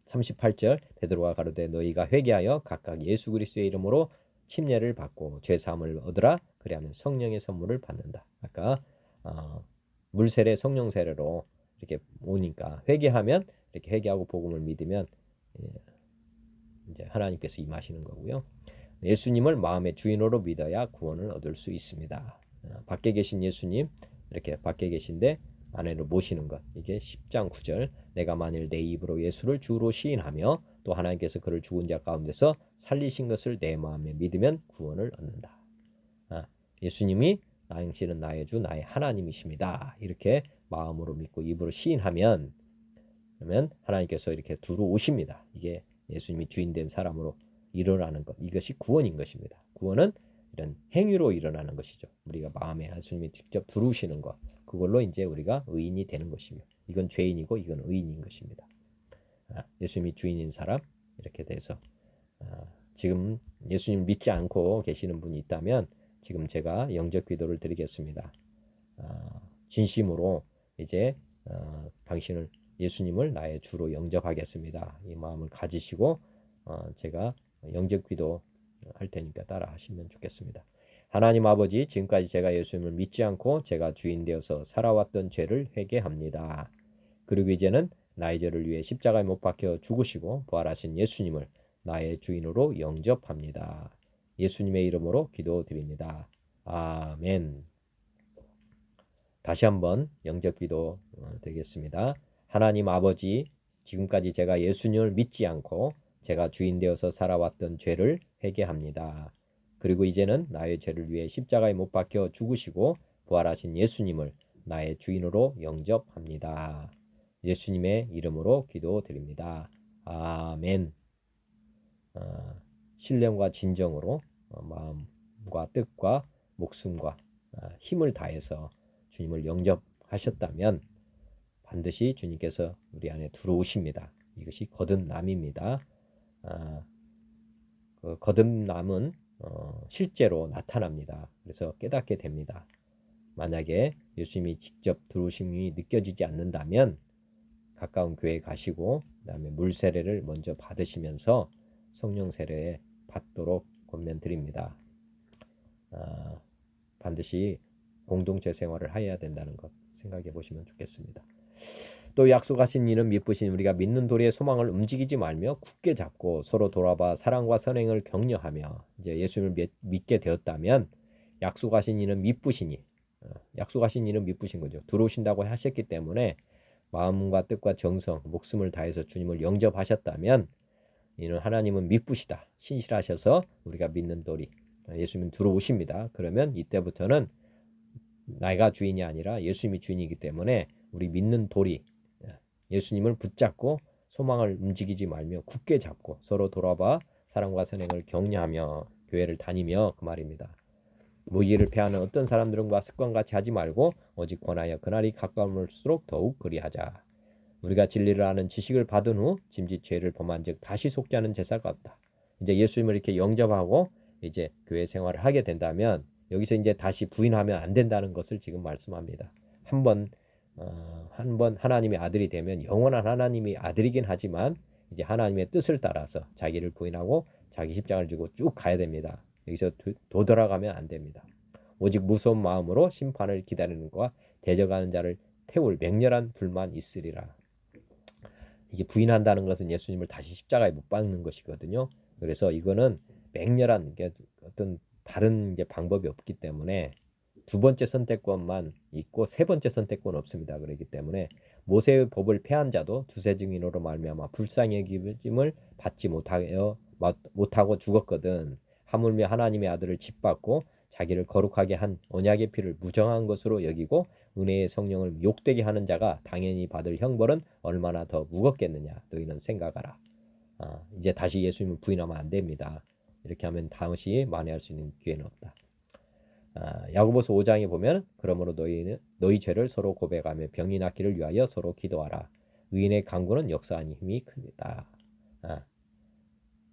38절 베드로가 가로되 너희가 회개하여 각각 예수 그리스도의 이름으로 침례를 받고 죄 사함을 얻으라. 그리하면 성령의 선물을 받는다. 아까 물 세례 성령 세례로 이렇게 오니까 회개하면 이렇게 회개하고 복음을 믿으면 이제 하나님께서 임하시는 거고요. 예수님을 마음의 주인으로 믿어야 구원을 얻을 수 있습니다. 밖에 계신 예수님 이렇게 밖에 계신데 안에로 모시는 것. 이게 10장 9절 내가 만일 내 입으로 예수를 주로 시인하며 또 하나님께서 그를 죽은 자 가운데서 살리신 것을 내 마음에 믿으면 구원을 얻는다. 예수님이 당신은 나의 주 나의 하나님이십니다. 이렇게 마음으로 믿고 입으로 시인하면 그러면 하나님께서 이렇게 들어오십니다. 이게 예수님이 주인된 사람으로 일어나는 것. 이것이 구원인 것입니다. 구원은 이런 행위로 일어나는 것이죠. 우리가 마음에 예수님이 직접 들어오시는 것. 그걸로 이제 우리가 의인이 되는 것이며 이건 죄인이고 이건 의인인 것입니다. 예수님이 주인인 사람 이렇게 돼서 지금 예수님 믿지 않고 계시는 분이 있다면 지금 제가 영접 기도를 드리겠습니다. 진심으로 이제 당신을 예수님을 나의 주로 영접하겠습니다. 이 마음을 가지시고 제가 영접 기도 할 테니까 따라 하시면 좋겠습니다. 하나님 아버지, 지금까지 제가 예수님을 믿지 않고 제가 주인 되어서 살아왔던 죄를 회개합니다. 그리고 이제는 나의 죄를 위해 십자가에 못 박혀 죽으시고 부활하신 예수님을 나의 주인으로 영접합니다. 예수님의 이름으로 기도드립니다. 아멘. 다시 한번 영접 기도 드리겠습니다. 하나님 아버지, 지금까지 제가 예수님을 믿지 않고 제가 주인 되어서 살아왔던 죄를 회개합니다. 그리고 이제는 나의 죄를 위해 십자가에 못 박혀 죽으시고 부활하신 예수님을 나의 주인으로 영접합니다. 예수님의 이름으로 기도드립니다. 아멘. 신령과 진정으로 마음과 뜻과 목숨과 힘을 다해서 주님을 영접하셨다면 반드시 주님께서 우리 안에 들어오십니다. 이것이 거듭남입니다. 그 거듭남은 실제로 나타납니다. 그래서 깨닫게 됩니다. 만약에 예수님이 직접 들어오심이 느껴지지 않는다면 가까운 교회에 가시고 그다음에 물 세례를 먼저 받으시면서 성령 세례에 받도록 권면드립니다. 반드시 공동체 생활을 해야 된다는 것 생각해 보시면 좋겠습니다. 또 약속하신 이는 미쁘신 우리가 믿는 도리의 소망을 움직이지 말며 굳게 잡고 서로 돌아봐 사랑과 선행을 격려하며 이제 예수님을 믿게 되었다면 약속하신 이는 미쁘시니 약속하신 이는 미쁘신 거죠. 들어오신다고 하셨기 때문에 마음과 뜻과 정성, 목숨을 다해서 주님을 영접하셨다면 이는 하나님은 미쁘시다. 신실하셔서 우리가 믿는 도리 예수님은 들어오십니다. 그러면 이때부터는 내가 주인이 아니라 예수님이 주인이기 때문에 우리 믿는 도리 예수님을 붙잡고 소망을 움직이지 말며 굳게 잡고 서로 돌아봐 사랑과 선행을 격려하며 교회를 다니며 그 말입니다. 무기를 패하는 어떤 사람들과 습관같이 하지 말고 오직 권하여 그날이 가까울수록 더욱 그리하자. 우리가 진리를 아는 지식을 받은 후 짐짓 죄를 범한 즉 다시 속지 않은 제사가 없다. 이제 예수님을 이렇게 영접하고 이제 교회 생활을 하게 된다면 여기서 이제 다시 부인하면 안 된다는 것을 지금 말씀합니다. 한번 하나님의 아들이 되면 영원한 하나님의 아들이긴 하지만 이제 하나님의 뜻을 따라서 자기를 부인하고 자기 십자가를 지고 쭉 가야 됩니다. 여기서 도돌아가면 안 됩니다. 오직 무서운 마음으로 심판을 기다리는 것과 대적하는 자를 태울 맹렬한 불만 있으리라. 이게 부인한다는 것은 예수님을 다시 십자가에 못 박는 것이거든요. 그래서 이거는 맹렬한 어떤 다른 이제 방법이 없기 때문에 두 번째 선택권만 있고 세 번째 선택권 없습니다. 그렇기 때문에 모세의 법을 폐한 자도 두세 증인으로 말미암아 불쌍히 여김을 받지 못하고 죽었거든. 하물며 하나님의 아들을 짓밟고 자기를 거룩하게 한 언약의 피를 무정한 것으로 여기고 은혜의 성령을 욕되게 하는 자가 당연히 받을 형벌은 얼마나 더 무겁겠느냐. 너희는 생각하라. 이제 다시 예수님을 부인하면 안 됩니다. 이렇게 하면 다시 만회할 수 있는 기회는 없다. 야고보서 5장에 보면 그러므로 너희 죄를 서로 고백하며 병이 낫기를 위하여 서로 기도하라. 의인의 간구는 역사하니 힘이 큽니다.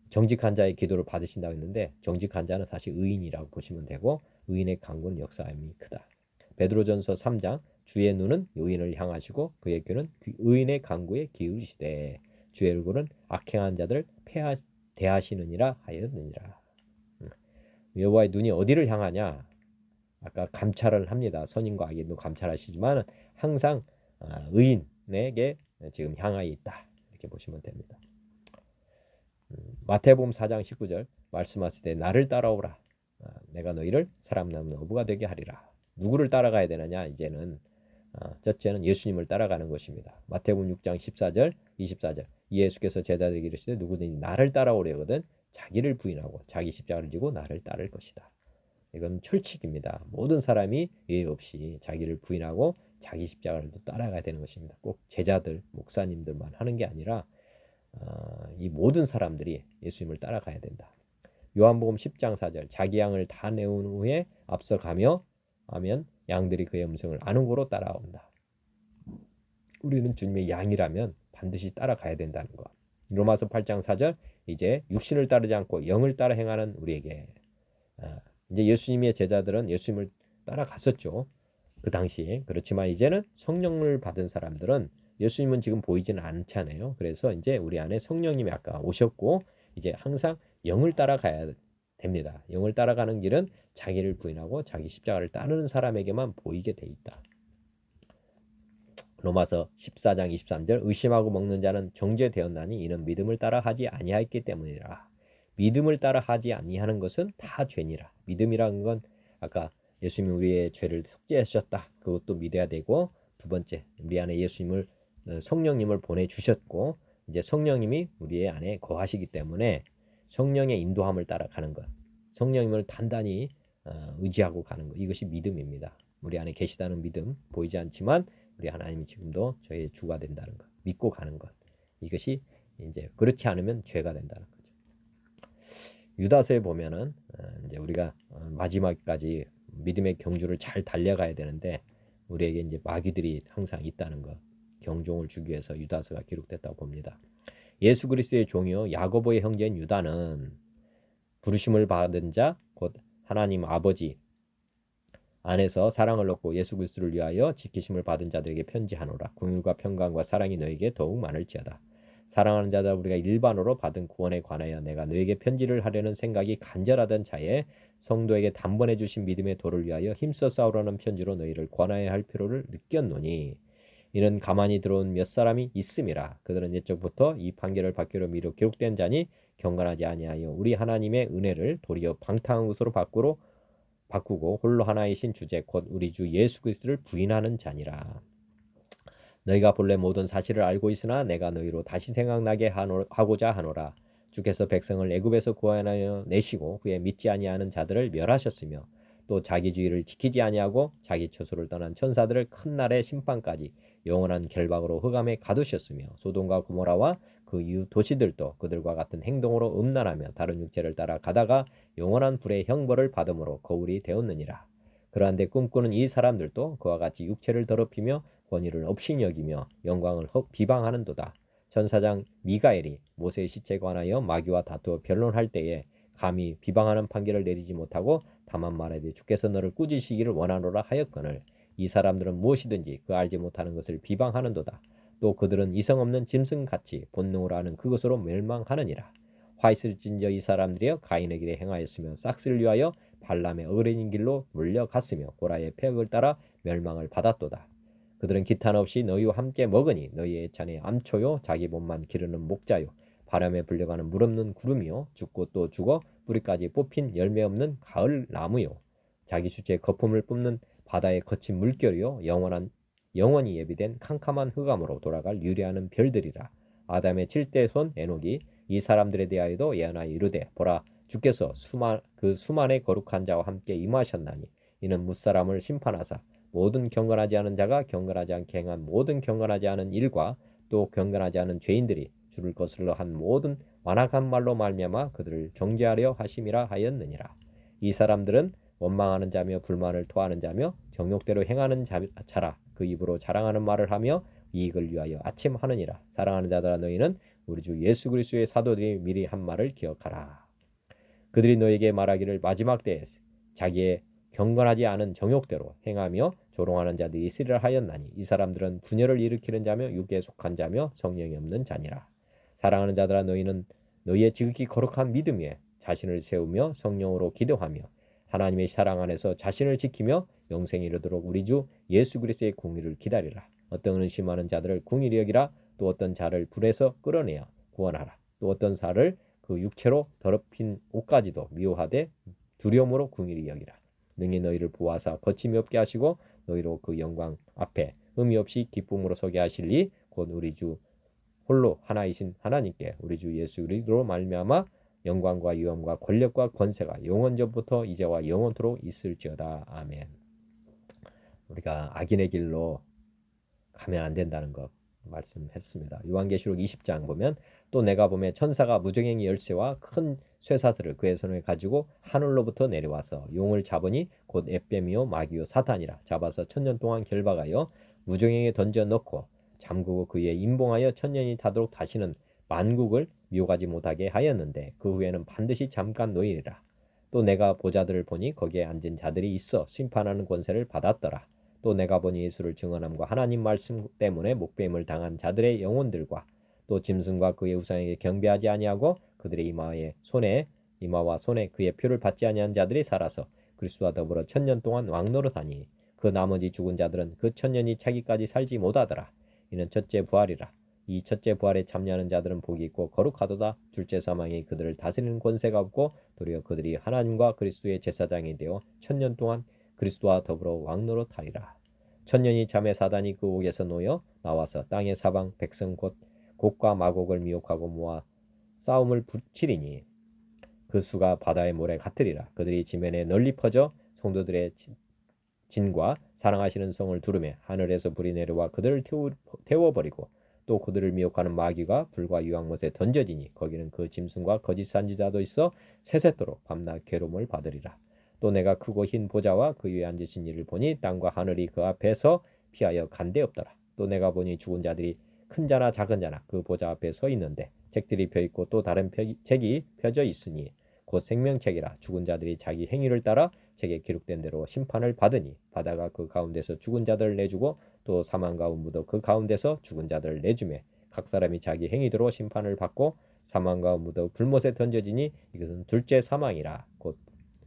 정직한 자의 기도를 받으신다고 했는데 정직한 자는 사실 의인이라고 보시면 되고 의인의 간구는 역사하니 힘이 크다. 베드로전서 3장 주의 눈은 의인을 향하시고 그의 귀는 의인의 간구에 기울이시되 주의 얼굴은 악행한 자들 대하시느니라 하였느니라. 여호와의 눈이 어디를 향하냐? 아까 감찰을 합니다. 선인과 악인도 감찰하시지만 항상 의인에게 지금 향하여 있다. 이렇게 보시면 됩니다. 마태복음 4장 19절 말씀하시되 나를 따라오라. 내가 너희를 사람 남은 어부가 되게 하리라. 누구를 따라가야 되느냐? 이제는 첫째는 예수님을 따라가는 것입니다. 마태복음 6장 14절 24절 예수께서 제자들에게 이르시되 누구든지 나를 따라오려거든 자기를 부인하고 자기 십자가를 지고 나를 따를 것이다. 이건 철칙입니다. 모든 사람이 예외 없이 자기를 부인하고 자기 십자가를 따라가야 되는 것입니다. 꼭 제자들, 목사님들만 하는 게 아니라 이 모든 사람들이 예수님을 따라가야 된다. 요한복음 10장 4절 자기 양을 다 내온 후에 앞서가며 하면 양들이 그의 음성을 아는 고로 따라온다. 우리는 주님의 양이라면 반드시 따라가야 된다는 것. 로마서 8장 4절 이제 육신을 따르지 않고 영을 따라 행하는 우리에게 이제 예수님의 제자들은 예수님을 따라갔었죠. 그 당시에. 그렇지만 이제는 성령을 받은 사람들은 예수님은 지금 보이지는 않잖아요. 그래서 이제 우리 안에 성령님이 아까 오셨고 이제 항상 영을 따라가야 됩니다. 영을 따라가는 길은 자기를 부인하고 자기 십자가를 따르는 사람에게만 보이게 돼 있다. 로마서 14장 23절 의심하고 먹는 자는 정죄되었나니 이는 믿음을 따라 하지 아니하였기 때문이라. 믿음을 따라 하지 아니하는 것은 다 죄니라. 믿음이라는 건 아까 예수님이 우리의 죄를 속죄하셨다. 그것도 믿어야 되고 두 번째 우리 안에 예수님을 성령님을 보내주셨고 이제 성령님이 우리의 안에 거하시기 때문에 성령의 인도함을 따라가는 것. 성령님을 단단히 의지하고 가는 것. 이것이 믿음입니다. 우리 안에 계시다는 믿음 보이지 않지만 우리 하나님이 지금도 저희의 주가 된다는 것. 믿고 가는 것. 이것이 이제 그렇지 않으면 죄가 된다는 거죠. 유다서에 보면은 이제 우리가 마지막까지 믿음의 경주를 잘 달려가야 되는데 우리에게 이제 마귀들이 항상 있다는 것. 경종을 주기 위해서 유다서가 기록됐다고 봅니다. 예수 그리스도의 종이요 야고보의 형제인 유다는 부르심을 받은 자 곧 하나님 아버지 안에서 사랑을 얻고 예수 그리스도를 위하여 지키심을 받은 자들에게 편지하노라. 긍휼과 평강과 사랑이 너에게 더욱 많을지어다. 사랑하는 자들 우리가 일반으로 받은 구원에 관하여 내가 너에게 편지를 하려는 생각이 간절하던 자에 성도에게 단번에 주신 믿음의 도를 위하여 힘써 싸우라는 편지로 너희를 권하여야 할 필요를 느꼈노니 이는 가만히 들어온 몇 사람이 있음이라. 그들은 옛적부터 이 판결을 받기로 미루어 기록된 자니 경건하지 아니하여 우리 하나님의 은혜를 도리어 방탕한 것으로 바꾸고 홀로 하나이신 주제 곧 우리 주 예수 그리스도를 부인하는 자니라. 너희가 본래 모든 사실을 알고 있으나 내가 너희로 다시 생각나게 하고자 하노라. 주께서 백성을 애굽에서 구하여 내시고 후에 믿지 아니하는 자들을 멸하셨으며 또 자기주의를 지키지 아니하고 자기 처소를 떠난 천사들을 큰 날의 심판까지 영원한 결박으로 흑암에 가두셨으며 소돔과 고모라와 그 이웃 도시들도 그들과 같은 행동으로 음란하며 다른 육체를 따라 가다가 영원한 불의 형벌을 받음으로 거울이 되었느니라. 그러한데 꿈꾸는 이 사람들도 그와 같이 육체를 더럽히며 권위를 업신여기며 영광을 비방하는도다. 천사장 미가엘이 모세의 시체에 관하여 마귀와 다투어 변론할 때에 감히 비방하는 판결을 내리지 못하고 다만 말하되 주께서 너를 꾸짖으시기를 원하노라 하였거늘 이 사람들은 무엇이든지 그 알지 못하는 것을 비방하는도다. 또 그들은 이성 없는 짐승같이 본능으로 하는 그것으로 멸망하느니라. 화 있을진저 이 사람들이여 가인의 길에 행하였으며 싹스를 위하여 발람의 어린인 길로 물려갔으며 고라의 폐역을 따라 멸망을 받았도다. 그들은 기탄 없이 너희와 함께 먹으니 너희의 애찬의 암초요 자기 몸만 기르는 목자요 바람에 불려가는 물 없는 구름이요 죽고 또 죽어 뿌리까지 뽑힌 열매 없는 가을 나무요 자기 주체의 거품을 뿜는 바다의 거친 물결이요 영원히 예비된 캄캄한 흑암으로 돌아갈 유리하는 별들이라. 아담의 7대 손 에녹이 이 사람들에 대하여도 예언하여 이르되 보라 주께서 수만의 거룩한 자와 함께 임하셨나니 이는 뭇사람을 심판하사 모든 경건하지 않은 자가 경건하지 않게 행한 모든 경건하지 않은 일과 또 경건하지 않은 죄인들이 주를 거슬러 한 모든 완악한 말로 말미암아 그들을 정죄하려 하심이라 하였느니라. 이 사람들은 원망하는 자며 불만을 토하는 자며 정욕대로 행하는 자라. 그 입으로 자랑하는 말을 하며 이익을 위하여 아침하느니라. 사랑하는 자들아, 너희는 우리 주 예수 그리스도의 사도들이 미리 한 말을 기억하라. 그들이 너에게 말하기를 마지막 때에 자기의 경건하지 않은 정욕대로 행하며 조롱하는 자들이 있으리라 하였나니 이 사람들은 분열을 일으키는 자며 육에 속한 자며 성령이 없는 자니라. 사랑하는 자들아, 너희는 너희의 지극히 거룩한 믿음 위에 자신을 세우며 성령으로 기도하며 하나님의 사랑 안에서 자신을 지키며 영생에 이르도록 우리 주 예수 그리스도의 궁의를 기다리라. 어떤 의심하는 자들을 궁일이 여기라. 또 어떤 자를 불에서 끌어내어 구원하라. 또 어떤 자를 그 육체로 더럽힌 옷까지도 미워하되 두려움으로 궁일이 여기라. 능히 너희를 보아사 거침이 없게 하시고 너희로 그 영광 앞에 흠이 없이 기쁨으로 서게 하실리 곧 우리 주 홀로 하나이신 하나님께 우리 주 예수 그리스도로 말미암아 영광과 위엄과 권력과 권세가 영원전부터 이제와 영원토록 있을지어다. 아멘. 우리가 악인의 길로 가면 안 된다는 것 말씀했습니다. 요한계시록 20장 보면 또 내가 보매 천사가 무정행이 열쇠와 큰 쇠사슬을 그의 손에 가지고 하늘로부터 내려와서 용을 잡으니 곧 햇뱀이요 마귀요 사탄이라. 잡아서 1000년 동안 결박하여 무정행에 던져 넣고 잠그고 그의 임봉하여 1000년이 타도록 다시는 만국을 미혹하지 못하게 하였는데 그 후에는 반드시 잠깐 노이리라. 또 내가 보자들을 보니 거기에 앉은 자들이 있어 심판하는 권세를 받았더라. 또 내가 보니 예수를 증언함과 하나님 말씀 때문에 목배임을 당한 자들의 영혼들과 또 짐승과 그의 우상에게 경배하지 아니하고 그들의 이마와 손에 그의 표를 받지 아니한 자들이 살아서 그리스도와 더불어 1000년 동안 왕노릇하니 그 나머지 죽은 자들은 그 1000년이 차기까지 살지 못하더라. 이는 첫째 부활이라. 이 첫째 부활에 참여하는 자들은 복이 있고 거룩하도다. 둘째 사망이 그들을 다스리는 권세가 없고 도리어 그들이 하나님과 그리스도의 제사장이 되어 1000년 동안 그리스도와 더불어 왕노릇하리라. 1000년이 잠에 사단이 그 옥에서 놓여 나와서 땅의 사방 백성 곧 곡과 마곡을 미혹하고 모아 싸움을 붙이리니 그 수가 바다의 모래 같으리라. 그들이 지면에 널리 퍼져 성도들의 진과 사랑하시는 성을 두르매 하늘에서 불이 내려와 그들을 태워버리고 또 그들을 미혹하는 마귀가 불과 유황못에 던져지니 거기는 그 짐승과 거짓 선지자도 있어 세세토록 밤낮 괴로움을 받으리라. 또 내가 크고 흰 보좌와 그 위에 앉으신 이를 보니 땅과 하늘이 그 앞에서 피하여 간데 없더라. 또 내가 보니 죽은 자들이 큰 자나 작은 자나 그 보좌 앞에 서 있는데 책들이 펴 있고 또 다른 책이 펴져 있으니 곧 생명책이라. 죽은 자들이 자기 행위를 따라 책에 기록된 대로 심판을 받으니 바다가 그 가운데서 죽은 자들을 내주고 또 사망과 음부도 그 가운데서 죽은 자들을 내주매 각 사람이 자기 행위대로 심판을 받고 사망과 음부도 불못에 던져지니 이것은 둘째 사망이라. 곧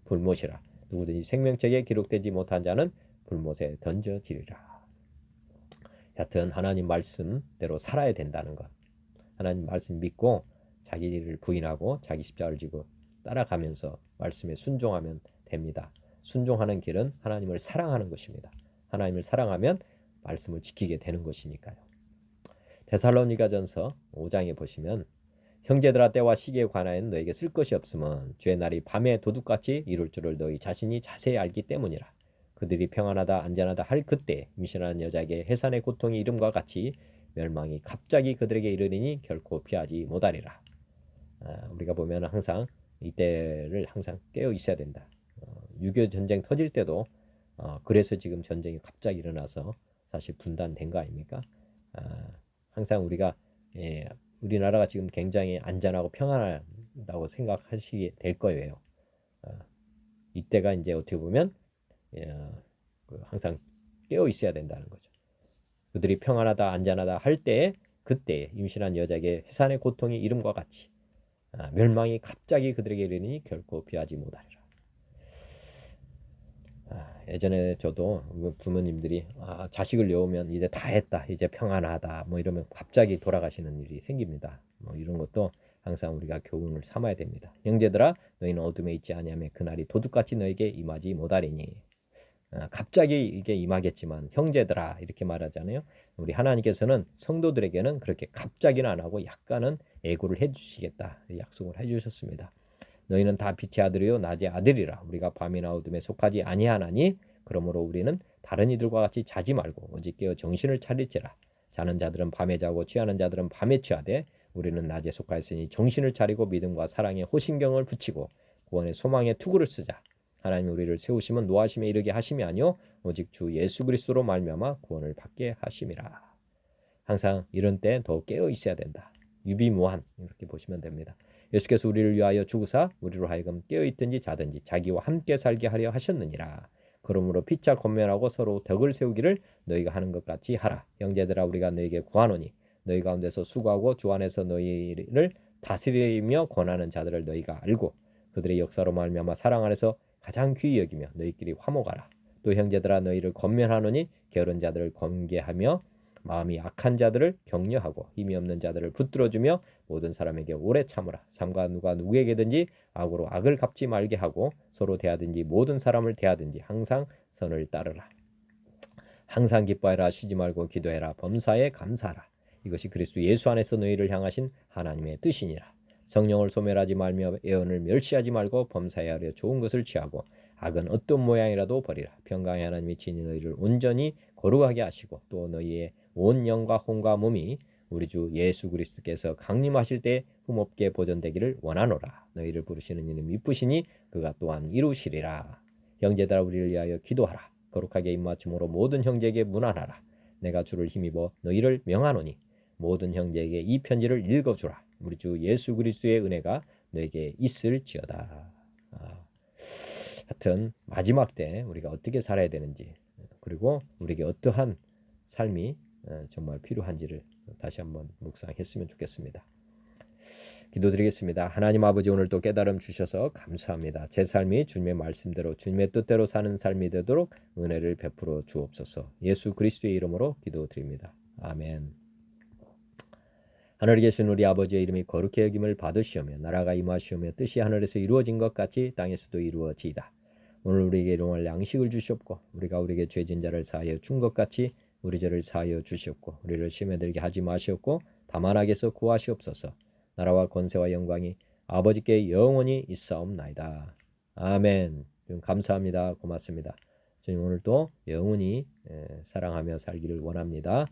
불못이라. 누구든지 생명책에 기록되지 못한 자는 불못에 던져지리라. 여하튼 하나님 말씀대로 살아야 된다는 것. 하나님 말씀 믿고 자기를 부인하고 자기 십자가를 지고 따라가면서 말씀에 순종하면 됩니다. 순종하는 길은 하나님을 사랑하는 것입니다. 하나님을 사랑하면 말씀을 지키게 되는 것이니까요. 데살로니가전서 5장에 보시면 형제들아 때와 시기에 관하여는 너에게 쓸 것이 없으면 주의 날이 밤에 도둑같이 이룰 줄을 너희 자신이 자세히 알기 때문이라. 그들이 평안하다 안전하다 할 그때 임신하는 여자에게 해산의 고통이 이름과 같이 멸망이 갑자기 그들에게 이르리니 결코 피하지 못하리라. 우리가 보면 항상 이때를 항상 깨어 있어야 된다. 6.25 전쟁 터질 때도 그래서 지금 전쟁이 갑자기 일어나서 사실 분단된 거 아닙니까? 항상 우리가 우리나라가 지금 굉장히 안전하고 평안하다고 생각하시게 될 거예요. 이때가 이제 어떻게 보면 항상 깨어 있어야 된다는 거죠. 그들이 평안하다 안전하다 할 때에 그때 임신한 여자에게 해산의 고통이 이름과 같이 멸망이 갑자기 그들에게 이르니 결코 피하지 못하리라. 예전에 저도 부모님들이 자식을 낳으면 이제 다 했다, 이제 평안하다 뭐 이러면 갑자기 돌아가시는 일이 생깁니다. 뭐 이런 것도 항상 우리가 교훈을 삼아야 됩니다. 형제들아 너희는 어둠에 있지 아니하며 그날이 도둑같이 너에게 임하지 못하리니. 갑자기 이게 임하겠지만 형제들아 이렇게 말하잖아요. 우리 하나님께서는 성도들에게는 그렇게 갑자기는 안 하고 약간은 예고를 해주시겠다 약속을 해주셨습니다. 너희는 다 빛의 아들이요 낮의 아들이라. 우리가 밤이나 어둠에 속하지 아니하나니 그러므로 우리는 다른 이들과 같이 자지 말고 오직 깨어 정신을 차릴지라. 자는 자들은 밤에 자고 취하는 자들은 밤에 취하되 우리는 낮에 속하였으니 정신을 차리고 믿음과 사랑에 호신경을 붙이고 구원의 소망에 투구를 쓰자. 하나님 우리를 세우시면 노하심에 이르게 하심이 아니요 오직 주 예수 그리스도로 말미암아 구원을 받게 하심이라. 항상 이런 때 더 깨어 있어야 된다. 유비무한 이렇게 보시면 됩니다. 예수께서 우리를 위하여 죽으사 우리로 하여금 깨어 있든지 자든지 자기와 함께 살게 하려 하셨느니라. 그러므로 피차 권면하고 서로 덕을 세우기를 너희가 하는 것 같이 하라. 형제들아 우리가 너희에게 구하노니 너희 가운데서 수고하고 주 안에서 너희를 다스리며 권하는 자들을 너희가 알고 그들의 역사로 말미암아 사랑 안에서 가장 귀히 여기며 너희끼리 화목하라. 또 형제들아 너희를 권면하노니 게으른 자들을 권계하며 마음이 악한 자들을 격려하고 힘이 없는 자들을 붙들어주며 모든 사람에게 오래 참으라. 삼가 누가 누구에게든지 악으로 악을 갚지 말게 하고 서로 대하든지 모든 사람을 대하든지 항상 선을 따르라. 항상 기뻐해라. 쉬지 말고 기도해라. 범사에 감사하라. 이것이 그리스도 예수 안에서 너희를 향하신 하나님의 뜻이니라. 성령을 소멸하지 말며 예언을 멸시하지 말고 범사에 하려 좋은 것을 취하고 악은 어떤 모양이라도 버리라. 평강의 하나님이 친히 너희를 온전히 거룩하게 하시고 또 너희의 온 영과 혼과 몸이 우리 주 예수 그리스도께서 강림하실 때 흠없게 보존되기를 원하노라. 너희를 부르시는 이는 미쁘시니 그가 또한 이루시리라. 형제들아 우리를 위하여 기도하라. 거룩하게 입맞춤으로 모든 형제에게 문안하라. 내가 주를 힘입어 너희를 명하노니 모든 형제에게 이 편지를 읽어주라. 우리 주 예수 그리스도의 은혜가 너에게 있을지어다. 하여튼 마지막 때 우리가 어떻게 살아야 되는지 그리고 우리에게 어떠한 삶이 정말 필요한지를 다시 한번 묵상했으면 좋겠습니다. 기도드리겠습니다. 하나님 아버지 오늘도 깨달음 주셔서 감사합니다. 제 삶이 주님의 말씀대로 주님의 뜻대로 사는 삶이 되도록 은혜를 베풀어 주옵소서. 예수 그리스도의 이름으로 기도드립니다. 아멘. 하늘에 계신 우리 아버지의 이름이 거룩히 여김을 받으시오며 나라가 임하시오며 뜻이 하늘에서 이루어진 것 같이 땅에서도 이루어지이다. 오늘 우리에게 일용할 양식을 주시옵고 우리가 우리에게 죄진 자를 사하여 준 것 같이 우리 죄를 사하여 주시옵고 우리를 시험에 들게 하지 마시옵고 다만 악에서 구하시옵소서. 나라와 권세와 영광이 아버지께 영원히 있사옵나이다. 아멘. 감사합니다. 고맙습니다. 저희 오늘도 영원히 사랑하며 살기를 원합니다.